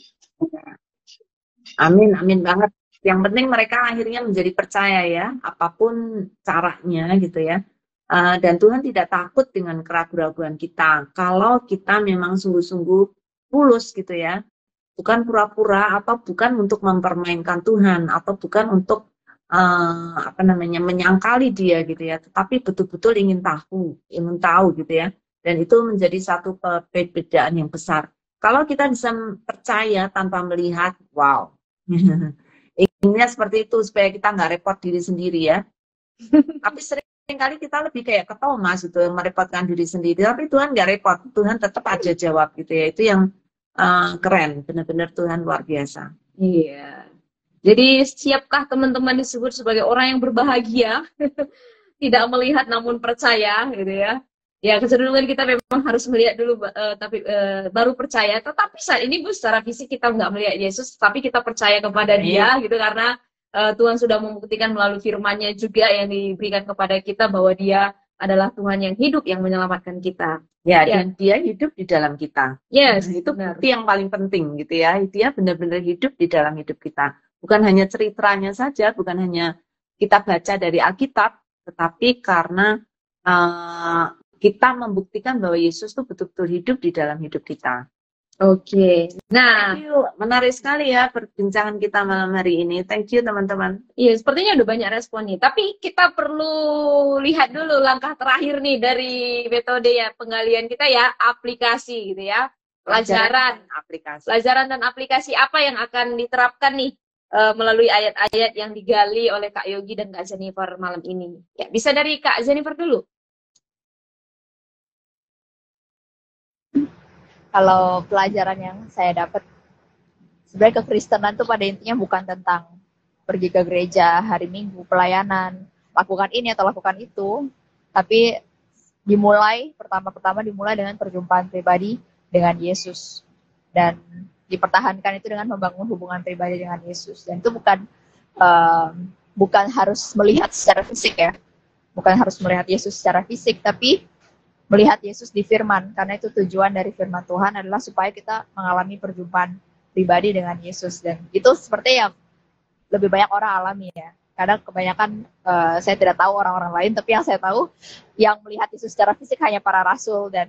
Amin banget. Yang penting mereka akhirnya menjadi percaya ya, apapun caranya gitu ya. Dan Tuhan tidak takut dengan keraguan-keraguan kita. Kalau kita memang sungguh-sungguh tulus gitu ya. Bukan pura-pura atau bukan untuk mempermainkan Tuhan atau bukan untuk menyangkali dia gitu ya, tetapi betul-betul ingin tahu gitu ya, dan itu menjadi satu perbedaan yang besar. Kalau kita bisa percaya tanpa melihat, wow, inginnya seperti itu supaya kita nggak repot diri sendiri ya. Tapi seringkali kita lebih kayak ke Thomas itu, merepotkan diri sendiri, tapi Tuhan nggak repot, Tuhan tetap aja jawab gitu ya. Itu yang keren, benar-benar Tuhan luar biasa. Iya. Jadi siapkah teman-teman disebut sebagai orang yang berbahagia, tidak melihat namun percaya, gitu ya? Ya, kecenderungan kita memang harus melihat dulu, tapi baru percaya. Tetapi saat ini Bu, secara fisik kita nggak melihat Yesus, tapi kita percaya kepada Dia gitu karena Tuhan sudah membuktikan melalui firman-Nya juga yang diberikan kepada kita bahwa Dia adalah Tuhan yang hidup yang menyelamatkan kita. Ya, Ya. dan dia hidup di dalam kita. Yes, Nah, itu benar. bukti yang paling penting gitu ya. Dia benar-benar hidup di dalam hidup kita. Bukan hanya ceritanya saja, bukan hanya kita baca dari Alkitab, tetapi karena kita membuktikan bahwa Yesus itu betul-betul hidup di dalam hidup kita. Oke. Nah, Thank you. Menarik sekali ya perbincangan kita malam hari ini. Thank you teman-teman. iya, sepertinya udah banyak respon nih. Tapi kita perlu lihat dulu langkah terakhir nih dari metode ya penggalian kita ya, aplikasi gitu ya. Pelajaran dan aplikasi apa yang akan diterapkan nih melalui ayat-ayat yang digali oleh Kak Yogi dan Kak Jennifer malam ini. Ya, bisa dari Kak Jennifer dulu. Kalau pelajaran yang saya dapat, sebenarnya kekristenan itu pada intinya bukan tentang pergi ke gereja hari Minggu, pelayanan, lakukan ini atau lakukan itu, tapi pertama-tama dimulai dengan perjumpaan pribadi dengan Yesus, dan dipertahankan itu dengan membangun hubungan pribadi dengan Yesus. Dan itu bukan harus melihat secara fisik ya, bukan harus melihat Yesus secara fisik, tapi melihat Yesus di firman, karena itu tujuan dari firman Tuhan adalah supaya kita mengalami perjumpaan pribadi dengan Yesus. Dan itu seperti yang lebih banyak orang alami ya. Kadang kebanyakan saya tidak tahu orang-orang lain, tapi yang saya tahu yang melihat Yesus secara fisik hanya para rasul dan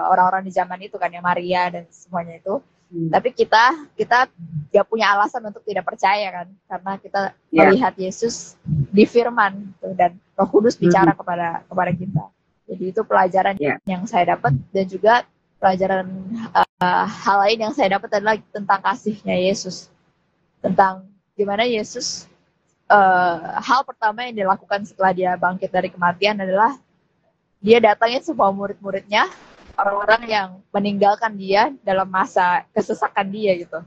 orang-orang di zaman itu kan ya, Maria dan semuanya itu. Tapi kita gak punya alasan untuk tidak percaya kan, karena kita melihat Yesus di firman gitu, dan Roh Kudus bicara kepada kita. Jadi itu pelajaran yang saya dapat, dan juga pelajaran hal lain yang saya dapat adalah tentang kasihnya Yesus, tentang gimana Yesus hal pertama yang dilakukan setelah dia bangkit dari kematian adalah dia datangin semua murid-muridnya, orang-orang yang meninggalkan dia dalam masa kesesakan dia gitu,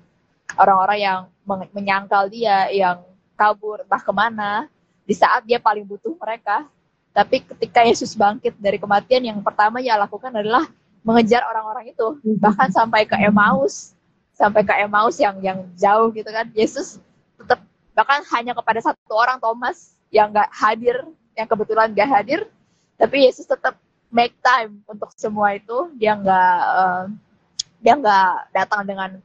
orang-orang yang menyangkal dia, yang kabur entah kemana di saat dia paling butuh mereka. Tapi ketika Yesus bangkit dari kematian, yang pertama ia lakukan adalah mengejar orang-orang itu, bahkan sampai ke Emmaus yang jauh gitu kan. Yesus tetap, bahkan hanya kepada satu orang, Thomas, yang nggak hadir, yang kebetulan nggak hadir, tapi Yesus tetap make time untuk semua itu. Dia nggak datang dengan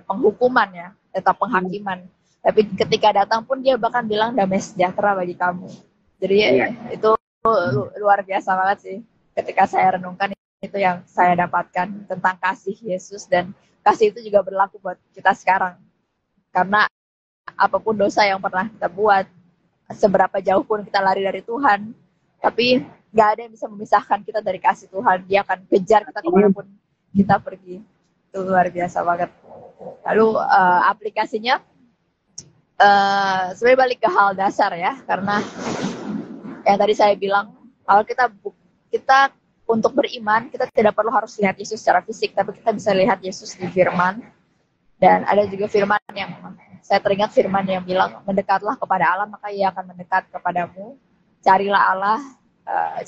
penghukuman ya, atau penghakiman, tapi ketika datang pun dia bahkan bilang damai sejahtera bagi kamu. Jadi itu luar biasa banget sih. Ketika saya renungkan, itu yang saya dapatkan tentang kasih Yesus, dan kasih itu juga berlaku buat kita sekarang. Karena apapun dosa yang pernah kita buat, seberapa jauh pun kita lari dari Tuhan, tapi gak ada yang bisa memisahkan kita dari kasih Tuhan. Dia akan kejar kita kemanapun kita pergi. Itu luar biasa banget. Lalu aplikasinya sebenarnya balik ke hal dasar ya, karena yang tadi saya bilang, kalau kita untuk beriman, kita tidak perlu harus lihat Yesus secara fisik, tapi kita bisa lihat Yesus di firman. Dan ada juga firman yang, saya teringat firman yang bilang, mendekatlah kepada Allah, maka Ia akan mendekat kepadamu. Carilah Allah,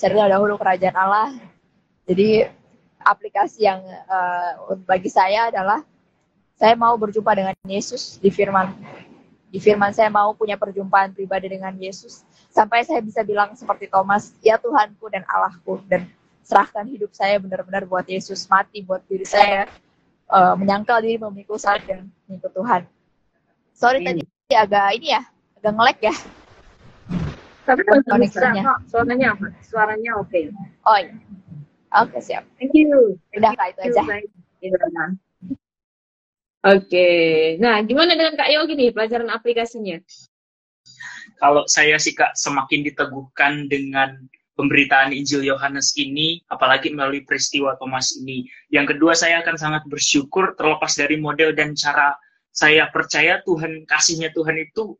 carilah dahulu kerajaan Allah. Jadi aplikasi yang bagi saya adalah, saya mau berjumpa dengan Yesus di firman. Di firman saya mau punya perjumpaan pribadi dengan Yesus, sampai saya bisa bilang seperti Thomas, ya Tuhanku dan Allahku, dan serahkan hidup saya benar-benar buat Yesus, mati buat diri saya, menyangkal diri, memikul salib dan mengikut Tuhan. Sorry tadi agak nge-lag ya. Tapi koneksinya. Suaranya oke. Oh iya. Oke, siap. Thank you. Udah Kak, itu aja. Oke. Nah, gimana dengan Kak Yogi nih pelajaran aplikasinya? Kalau saya sih Kak, semakin diteguhkan dengan pemberitaan Injil Yohanes ini, apalagi melalui peristiwa Thomas ini. Yang kedua, saya akan sangat bersyukur terlepas dari model dan cara saya percaya Tuhan, kasihnya Tuhan itu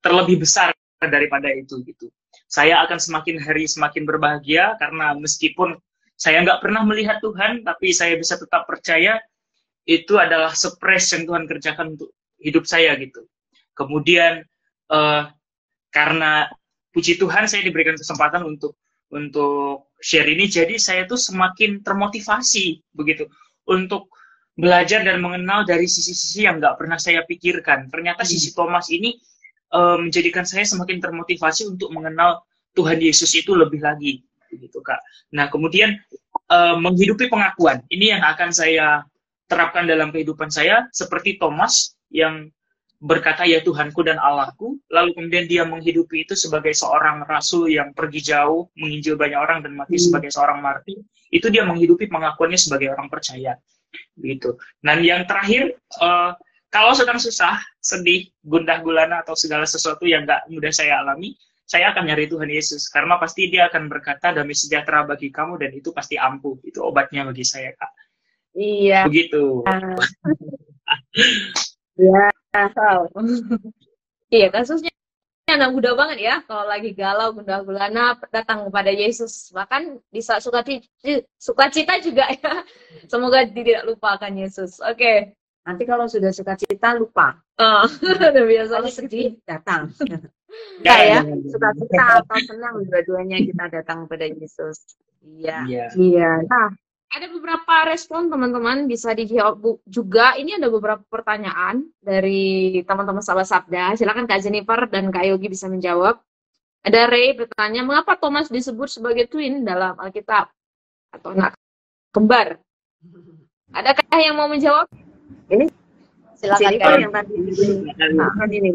terlebih besar daripada itu gitu. Saya akan semakin hari semakin berbahagia karena meskipun saya nggak pernah melihat Tuhan, tapi saya bisa tetap percaya itu adalah surprise yang Tuhan kerjakan untuk hidup saya gitu. Kemudian karena puji Tuhan saya diberikan kesempatan untuk untuk share ini. Jadi saya tuh semakin termotivasi begitu untuk belajar dan mengenal dari sisi-sisi yang nggak pernah saya pikirkan. Ternyata sisi Thomas ini menjadikan saya semakin termotivasi untuk mengenal Tuhan Yesus itu lebih lagi, begitu Kak. Nah kemudian menghidupi pengakuan ini yang akan saya terapkan dalam kehidupan saya, seperti Thomas yang berkata ya Tuhanku dan Allahku, lalu kemudian dia menghidupi itu sebagai seorang rasul yang pergi jauh, menginjil banyak orang dan mati sebagai seorang martir. Itu dia menghidupi pengakuannya sebagai orang percaya, gitu. Dan yang terakhir, kalau sedang susah, sedih, gundah gulana atau segala sesuatu yang nggak mudah saya alami, saya akan nyari Tuhan Yesus, karena pasti dia akan berkata damai sejahtera bagi kamu dan itu pasti ampuh. Itu obatnya bagi saya, Kak. Iya. Begitu. Ya. Iya, kasusnya anak muda banget ya. Kalau lagi galau, gundah gulana, datang kepada Yesus. Bahkan di saat sukacita juga ya. Semoga tidak lupa akan Yesus. Oke. Nanti kalau sudah sukacita lupa. Udah biasa Kalau sedih datang. ya. Sukacita atau senang dua-duanya kita datang kepada Yesus. Iya. Nah, ada beberapa respon teman-teman bisa dijawab juga. Ini ada beberapa pertanyaan dari teman-teman Sahabat Sabda. Silakan Kak Jennifer dan Kak Yogi bisa menjawab. Ada Ray bertanya, mengapa Thomas disebut sebagai twin dalam Alkitab atau anak kembar? Adakah yang mau menjawab? Ini Silakan Jennifer Kak. yang tadi ini.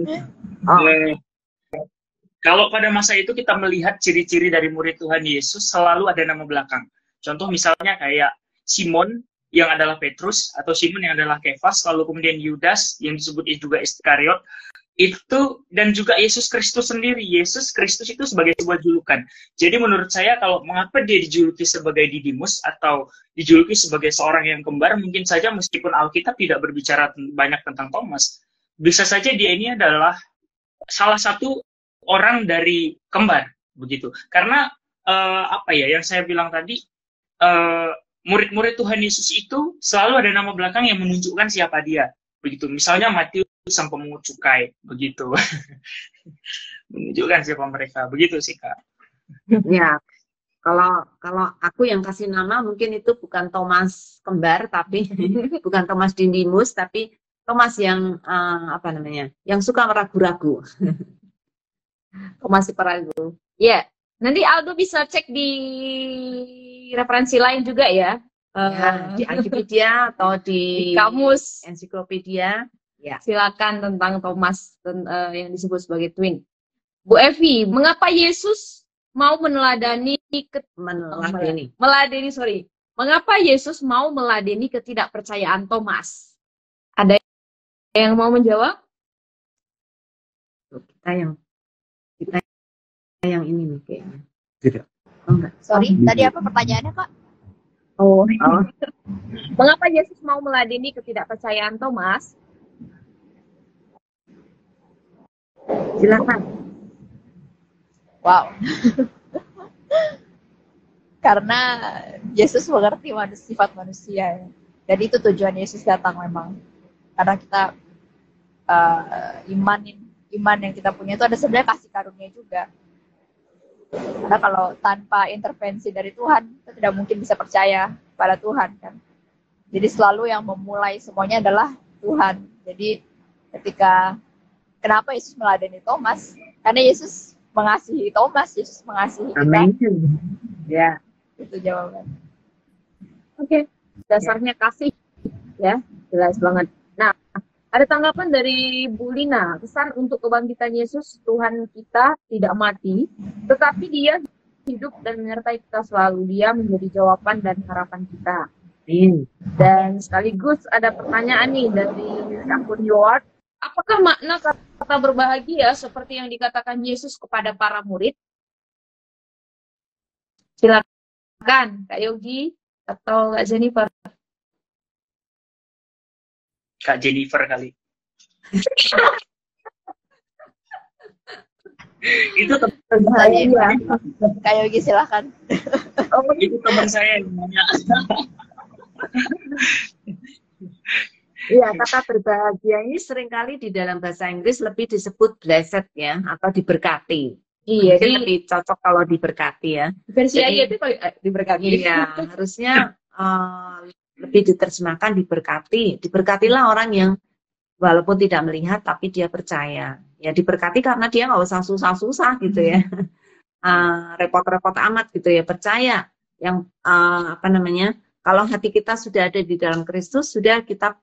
Kalau pada masa itu kita melihat ciri-ciri dari murid Tuhan Yesus selalu ada nama belakang. Contoh misalnya kayak Simon yang adalah Petrus atau Simon yang adalah Kefas, lalu kemudian Yudas yang disebut juga Iskariot. Itu dan juga Yesus Kristus sendiri. Yesus Kristus itu sebagai sebuah julukan. Jadi menurut saya kalau mengapa dia dijuluki sebagai Didimus atau dijuluki sebagai seorang yang kembar, mungkin saja meskipun Alkitab tidak berbicara banyak tentang Thomas, bisa saja dia ini adalah salah satu orang dari kembar begitu. Karena yang saya bilang tadi, murid-murid Tuhan Yesus itu selalu ada nama belakang yang menunjukkan siapa dia, begitu. Misalnya Matius sang pemungut cukai, begitu. Menunjukkan siapa mereka, begitu sih Kak. Ya, kalau aku yang kasih nama mungkin itu bukan Thomas kembar, tapi bukan Thomas Didimus, tapi Thomas yang yang suka ragu-ragu. Thomas si peragu. Ya. Nanti Aldo bisa cek di referensi lain juga ya. Di Wikipedia atau di kamus ensiklopedia. Ya. Silakan tentang Thomas yang disebut sebagai twin. Bu Evi, mengapa Yesus mau meneladani Mengapa Yesus mau meladeni ketidakpercayaan Thomas? Ada yang mau menjawab? Kita yang ini nih kayaknya. Tidak. Oh, enggak. Sorry, tadi apa pertanyaannya, Kak? Mengapa Yesus mau meladeni ketidakpercayaan Thomas? Silakan. Wow. Karena Yesus mengerti sifat manusia. Jadi itu tujuan Yesus datang memang. Karena kita iman yang kita punya itu ada sebenarnya kasih karunia juga. Karena kalau tanpa intervensi dari Tuhan, kita tidak mungkin bisa percaya pada Tuhan kan. Jadi selalu yang memulai semuanya adalah Tuhan. Jadi kenapa Yesus meladeni Thomas? Karena Yesus mengasihi Thomas, Yesus mengasihi kita. Ya. Itu jawaban. Oke. Dasarnya kasih. Ya, jelas banget. Nah, ada tanggapan dari Bu Lina, kesan untuk kebangkitan Yesus, Tuhan kita tidak mati, tetapi dia hidup dan menyertai kita selalu. Dia menjadi jawaban dan harapan kita. Dan sekaligus ada pertanyaan nih dari akun Yoward. Apakah makna kata berbahagia seperti yang dikatakan Yesus kepada para murid? Silakan, Kak Yogi atau Kak Jennifer. Kak Jennifer kali. Itu teman saya. Kak Yogi silakan. Itu teman saya yang nanya. Iya, kata berbahagia ini seringkali di dalam bahasa Inggris lebih disebut blessed ya, atau diberkati. Iya, Mungkin di lebih cocok kalau diberkati ya. versi Jadi ayat itu diberkati. iya, harusnya lebih diterjemahkan diberkati. Diberkatilah orang yang walaupun tidak melihat tapi dia percaya. Ya diberkati karena dia nggak usah susah-susah gitu ya. Repot-repot amat gitu ya, percaya yang apa namanya, kalau hati kita sudah ada di dalam Kristus, sudah kita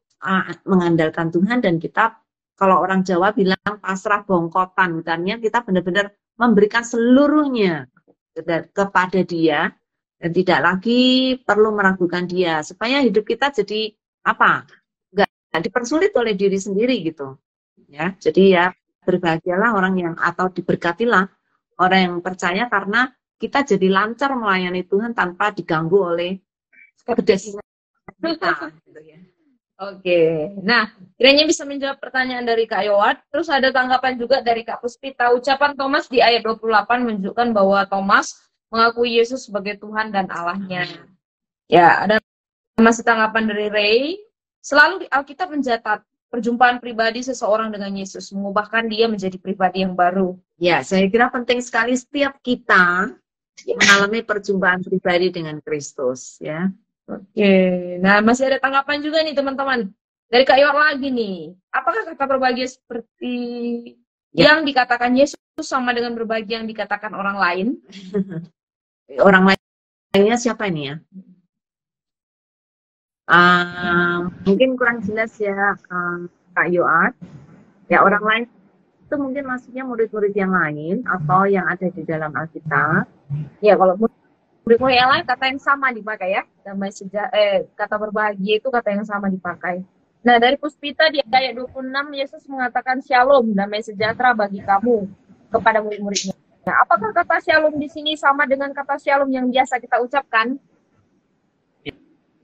mengandalkan Tuhan, dan kita, kalau orang Jawa bilang pasrah bongkotan, artinya kita benar-benar memberikan seluruhnya kepada Dia, dan tidak lagi perlu meragukan Dia, supaya hidup kita jadi apa, nggak dipersulit oleh diri sendiri gitu ya. Jadi ya berbahagialah orang yang, atau diberkatilah orang yang percaya, karena kita jadi lancar melayani Tuhan tanpa diganggu oleh kebiasaan kita. Gitu ya. Oke, nah kiranya bisa menjawab pertanyaan dari Kak Yowat. Terus ada tanggapan juga dari Kak Puspita. Ucapan Thomas di ayat 28 menunjukkan bahwa Thomas mengakui Yesus sebagai Tuhan dan Allahnya. Ya, ada masih tanggapan dari Ray. Selalu di Alkitab mencatat perjumpaan pribadi seseorang dengan Yesus, mengubahkan dia menjadi pribadi yang baru. Ya, saya kira penting sekali setiap kita mengalami perjumpaan pribadi dengan Kristus ya. Oke, nah masih ada tanggapan juga nih teman-teman. Dari Kak Yor lagi nih. Apakah kata berbahagia seperti yang dikatakan Yesus sama dengan berbahagia yang dikatakan orang lain? Orang lainnya siapa ini ya? Mungkin kurang jelas ya Kak Yoat. Ya, orang lain itu mungkin maksudnya murid-murid yang lain atau yang ada di dalam Alkitab. Ya, kalau murid-murid yang lain kata yang sama dipakai ya. Damai kata berbahagia itu kata yang sama dipakai. Nah, dari Puspita di ayat 26 Yesus mengatakan shalom, damai sejahtera bagi kamu kepada murid-muridnya. Nah, apakah kata shalom di sini sama dengan kata shalom yang biasa kita ucapkan?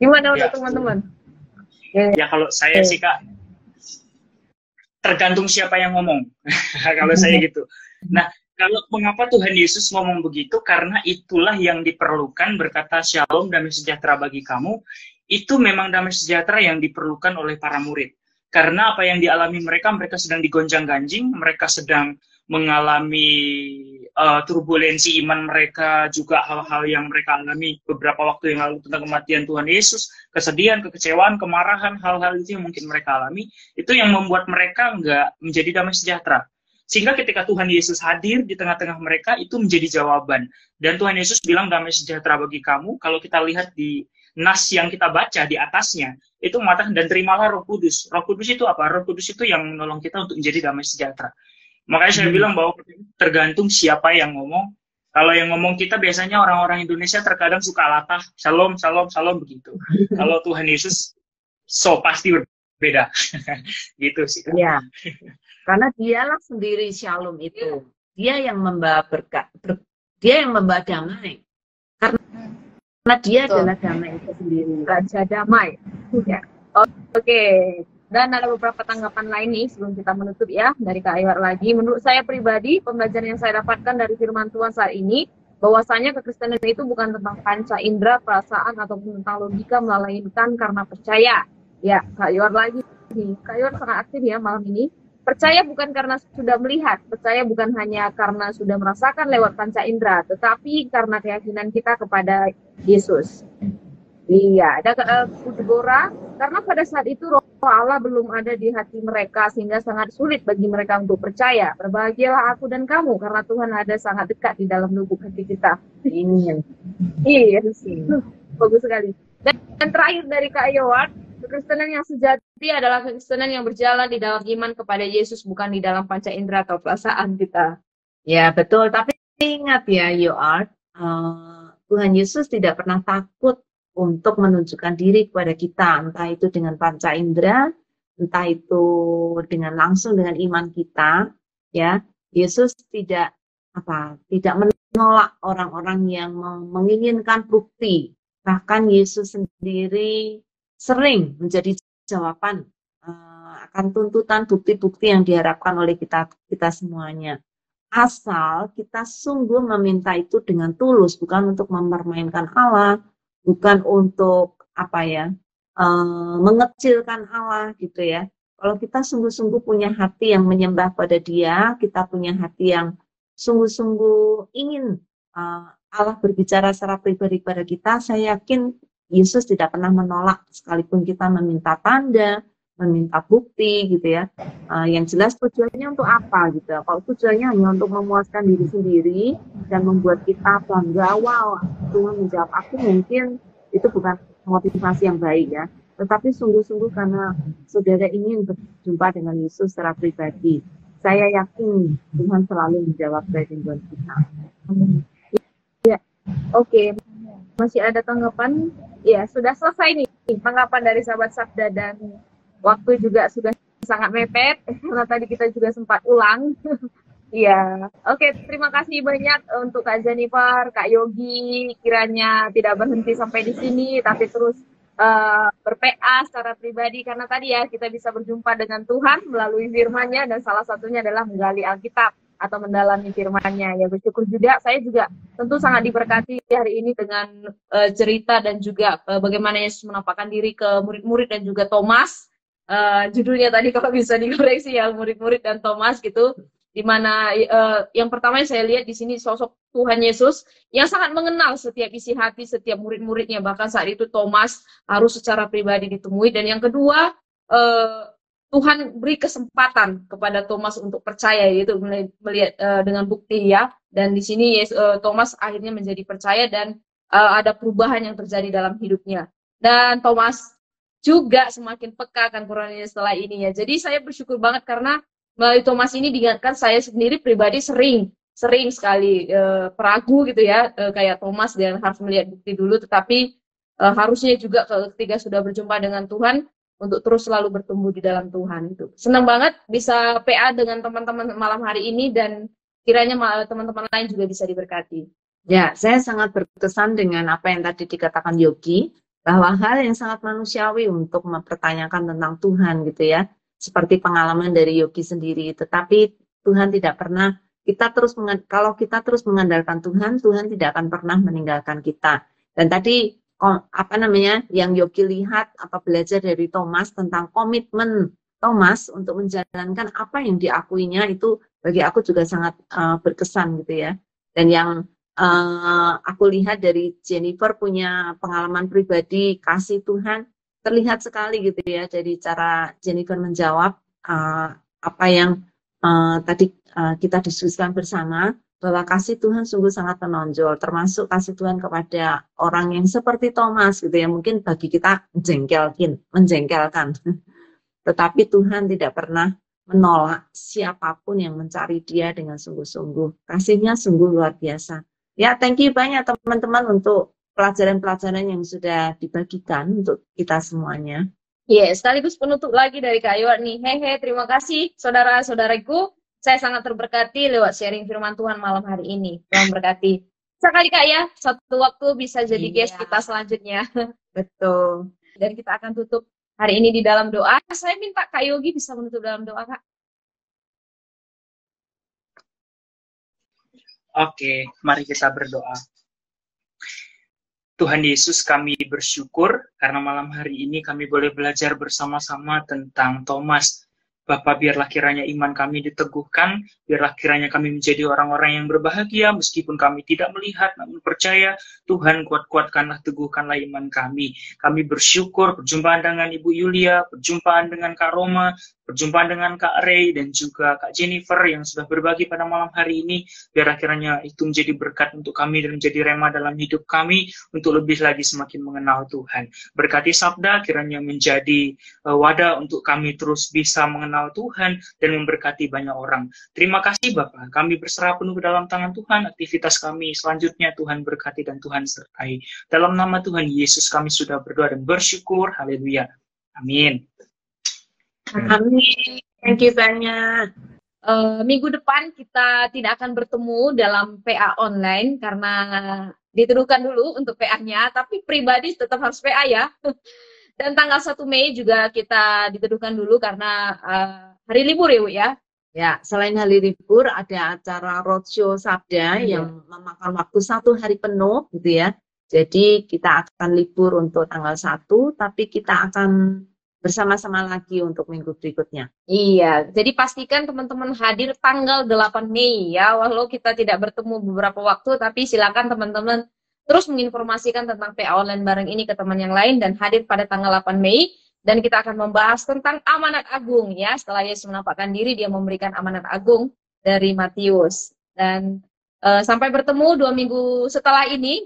Gimana untuk teman-teman? Ya kalau saya sih Kak, tergantung siapa yang ngomong. Kalau saya gitu. Nah, kalau mengapa Tuhan Yesus ngomong begitu? Karena itulah yang diperlukan, berkata shalom, damai sejahtera bagi kamu. Itu memang damai sejahtera yang diperlukan oleh para murid. Karena apa yang dialami mereka, mereka sedang digonjang-ganjing, mereka sedang mengalami turbulensi iman mereka, juga hal-hal yang mereka alami beberapa waktu yang lalu tentang kematian Tuhan Yesus, kesedihan, kekecewaan, kemarahan, hal-hal itu yang mungkin mereka alami, itu yang membuat mereka nggak menjadi damai sejahtera. Sehingga ketika Tuhan Yesus hadir di tengah-tengah mereka, itu menjadi jawaban. Dan Tuhan Yesus bilang damai sejahtera bagi kamu. Kalau kita lihat di nas yang kita baca di atasnya, itu mengatakan dan terimalah Roh Kudus. Roh Kudus itu apa? Roh Kudus itu yang menolong kita untuk menjadi damai sejahtera. Makanya saya bilang bahwa tergantung siapa yang ngomong. Kalau yang ngomong kita biasanya orang-orang Indonesia terkadang suka latah, shalom, shalom, shalom begitu. Kalau Tuhan Yesus, pasti berbeda. Gitu sih. Ya, karena dialah sendiri shalom itu. Dia yang membawa berkat, dia yang membawa damai. Karena dia adalah damai itu sendiri. Raja damai. Ya. Oke. Dan ada beberapa tanggapan lain nih sebelum kita menutup ya dari Kak Iwar lagi. Menurut saya pribadi, pembelajaran yang saya dapatkan dari firman Tuhan saat ini, bahwasanya kekristenan itu bukan tentang panca indera, perasaan, ataupun tentang logika, melainkan karena percaya. Ya, Kak Iwar lagi. Kak Iwar sangat aktif ya malam ini. Percaya bukan karena sudah melihat, percaya bukan hanya karena sudah merasakan lewat panca indera, tetapi karena keyakinan kita kepada Yesus. Iya, ada Deborah, karena pada saat itu Roh Allah belum ada di hati mereka, sehingga sangat sulit bagi mereka untuk percaya. Berbahagialah aku dan kamu, karena Tuhan ada sangat dekat di dalam lubuk hati kita. Ini. Iya, bagus sekali. Dan terakhir dari Kak Yowat, kekristenan yang sejati adalah kekristenan yang berjalan di dalam iman kepada Yesus, bukan di dalam panca indera atau perasaan kita. Ya, betul. Tapi ingat ya, Yowat, Tuhan Yesus tidak pernah takut untuk menunjukkan diri kepada kita, entah itu dengan panca indera, entah itu dengan langsung dengan iman kita, ya. Yesus tidak menolak orang-orang yang menginginkan bukti. Bahkan Yesus sendiri sering menjadi jawaban akan tuntutan bukti-bukti yang diharapkan oleh kita semuanya. Asal kita sungguh meminta itu dengan tulus, bukan untuk mempermainkan Allah, bukan untuk mengecilkan Allah gitu ya. Kalau kita sungguh-sungguh punya hati yang menyembah pada Dia, kita punya hati yang sungguh-sungguh ingin Allah berbicara secara pribadi pada kita, saya yakin Yesus tidak pernah menolak sekalipun kita meminta tanda, meminta bukti gitu ya. Yang jelas tujuannya untuk apa gitu. Kalau tujuannya hanya untuk memuaskan diri sendiri dan membuat kita bangga, wow, Tuhan menjawab aku, mungkin itu bukan motivasi yang baik ya. Tetapi sungguh-sungguh karena saudara ingin berjumpa dengan Yesus secara pribadi, saya yakin Tuhan selalu menjawab kerinduan kita. Ya, oke. Masih ada tanggapan? Ya, sudah selesai nih tanggapan dari sahabat Sabda dan waktu juga sudah sangat mepet karena tadi kita juga sempat ulang. Iya, oke. Terima kasih banyak untuk Kak Jennifer, Kak Yogi. Kiranya tidak berhenti sampai di sini, tapi terus ber-PA secara pribadi karena tadi ya kita bisa berjumpa dengan Tuhan melalui firman-Nya dan salah satunya adalah menggali Alkitab atau mendalami firman-Nya. Ya bersyukur juga, saya juga tentu sangat diberkati hari ini dengan cerita dan juga bagaimana Yesus menampakkan diri ke murid-murid dan juga Thomas. Judulnya tadi kalau bisa dikoreksi ya, murid-murid dan Thomas gitu. Dimana yang pertama yang saya lihat di sini sosok Tuhan Yesus yang sangat mengenal setiap isi hati setiap murid-muridnya, bahkan saat itu Thomas harus secara pribadi ditemui. Dan yang kedua, Tuhan beri kesempatan kepada Thomas untuk percaya, yaitu melihat dengan bukti ya. Dan di sini Thomas akhirnya menjadi percaya dan ada perubahan yang terjadi dalam hidupnya. Dan Thomas juga semakin peka kan kurangnya setelah ini ya. Jadi saya bersyukur banget karena melalui Thomas ini diingatkan saya sendiri pribadi sering sekali peragu gitu ya, kayak Thomas dan harus melihat bukti dulu, tetapi harusnya juga ketika sudah berjumpa dengan Tuhan untuk terus selalu bertumbuh di dalam Tuhan. Itu senang banget bisa PA dengan teman-teman malam hari ini dan kiranya teman-teman lain juga bisa diberkati. Ya, saya sangat berkesan dengan apa yang tadi dikatakan Yogi, bahwa hal yang sangat manusiawi untuk mempertanyakan tentang Tuhan gitu ya, seperti pengalaman dari Yogi sendiri. Tetapi Tuhan tidak pernah, kalau kita terus mengandalkan Tuhan, Tuhan tidak akan pernah meninggalkan kita. Dan tadi yang Yogi lihat belajar dari Thomas tentang komitmen Thomas untuk menjalankan apa yang diakuinya, itu bagi aku juga sangat berkesan gitu ya. Dan yang aku lihat dari Jennifer punya pengalaman pribadi kasih Tuhan, terlihat sekali gitu ya dari cara Jennifer menjawab apa yang tadi kita diskusikan bersama, bahwa kasih Tuhan sungguh sangat menonjol, termasuk kasih Tuhan kepada orang yang seperti Thomas gitu ya, mungkin bagi kita menjengkelkan. Tetapi Tuhan tidak pernah menolak siapapun yang mencari Dia dengan sungguh-sungguh. Kasihnya sungguh luar biasa. Ya, thank you banyak teman-teman untuk pelajaran-pelajaran yang sudah dibagikan untuk kita semuanya. Ya, sekaligus penutup lagi dari Kak Iwa nih. Hehe, terima kasih saudara-saudariku. Saya sangat terberkati lewat sharing firman Tuhan malam hari ini. Tuhan berkati. Sekali Kak ya, satu waktu bisa jadi guest kita selanjutnya. Betul. Dan kita akan tutup hari ini di dalam doa. Saya minta Kak Yogi bisa menutup dalam doa, Kak. Oke, mari kita berdoa. Tuhan Yesus, kami bersyukur karena malam hari ini kami boleh belajar bersama-sama tentang Thomas. Bapa, biarlah kiranya iman kami diteguhkan, biarlah kiranya kami menjadi orang-orang yang berbahagia, meskipun kami tidak melihat, namun percaya. Tuhan, kuatkanlah, teguhkanlah iman kami. Kami bersyukur perjumpaan dengan Ibu Yulia, perjumpaan dengan Kak Roma, perjumpaan dengan Kak Ray, dan juga Kak Jennifer yang sudah berbagi pada malam hari ini. Biarlah kiranya itu menjadi berkat untuk kami dan menjadi rema dalam hidup kami untuk lebih lagi semakin mengenal Tuhan. Berkati Sabda, kiranya menjadi wadah untuk kami terus bisa mengenal Tuhan dan memberkati banyak orang. Terima kasih Bapak, kami berserah penuh ke dalam tangan Tuhan. Aktivitas kami selanjutnya Tuhan berkati dan Tuhan sertai. Dalam nama Tuhan Yesus kami sudah berdoa dan bersyukur. Haleluya. Amin. Amin. Thank you banyak. Minggu depan kita tidak akan bertemu dalam PA online karena ditentukan dulu untuk PA-nya, tapi pribadi tetap harus PA ya. Dan tanggal 1 Mei juga kita diteduhkan dulu karena hari libur ya Bu ya. Ya, selain hari libur ada acara roadshow Sabda yang memakan waktu 1 hari penuh gitu ya. Jadi kita akan libur untuk tanggal 1, tapi kita akan bersama-sama lagi untuk minggu berikutnya. Iya, jadi pastikan teman-teman hadir tanggal 8 Mei ya. Walau kita tidak bertemu beberapa waktu, tapi silakan teman-teman terus menginformasikan tentang PA online bareng ini ke teman yang lain dan hadir pada tanggal 8 Mei. Dan kita akan membahas tentang amanat agung ya. Setelah Yesus menampakkan diri, dia memberikan amanat agung dari Matius. Dan sampai bertemu 2 minggu setelah ini.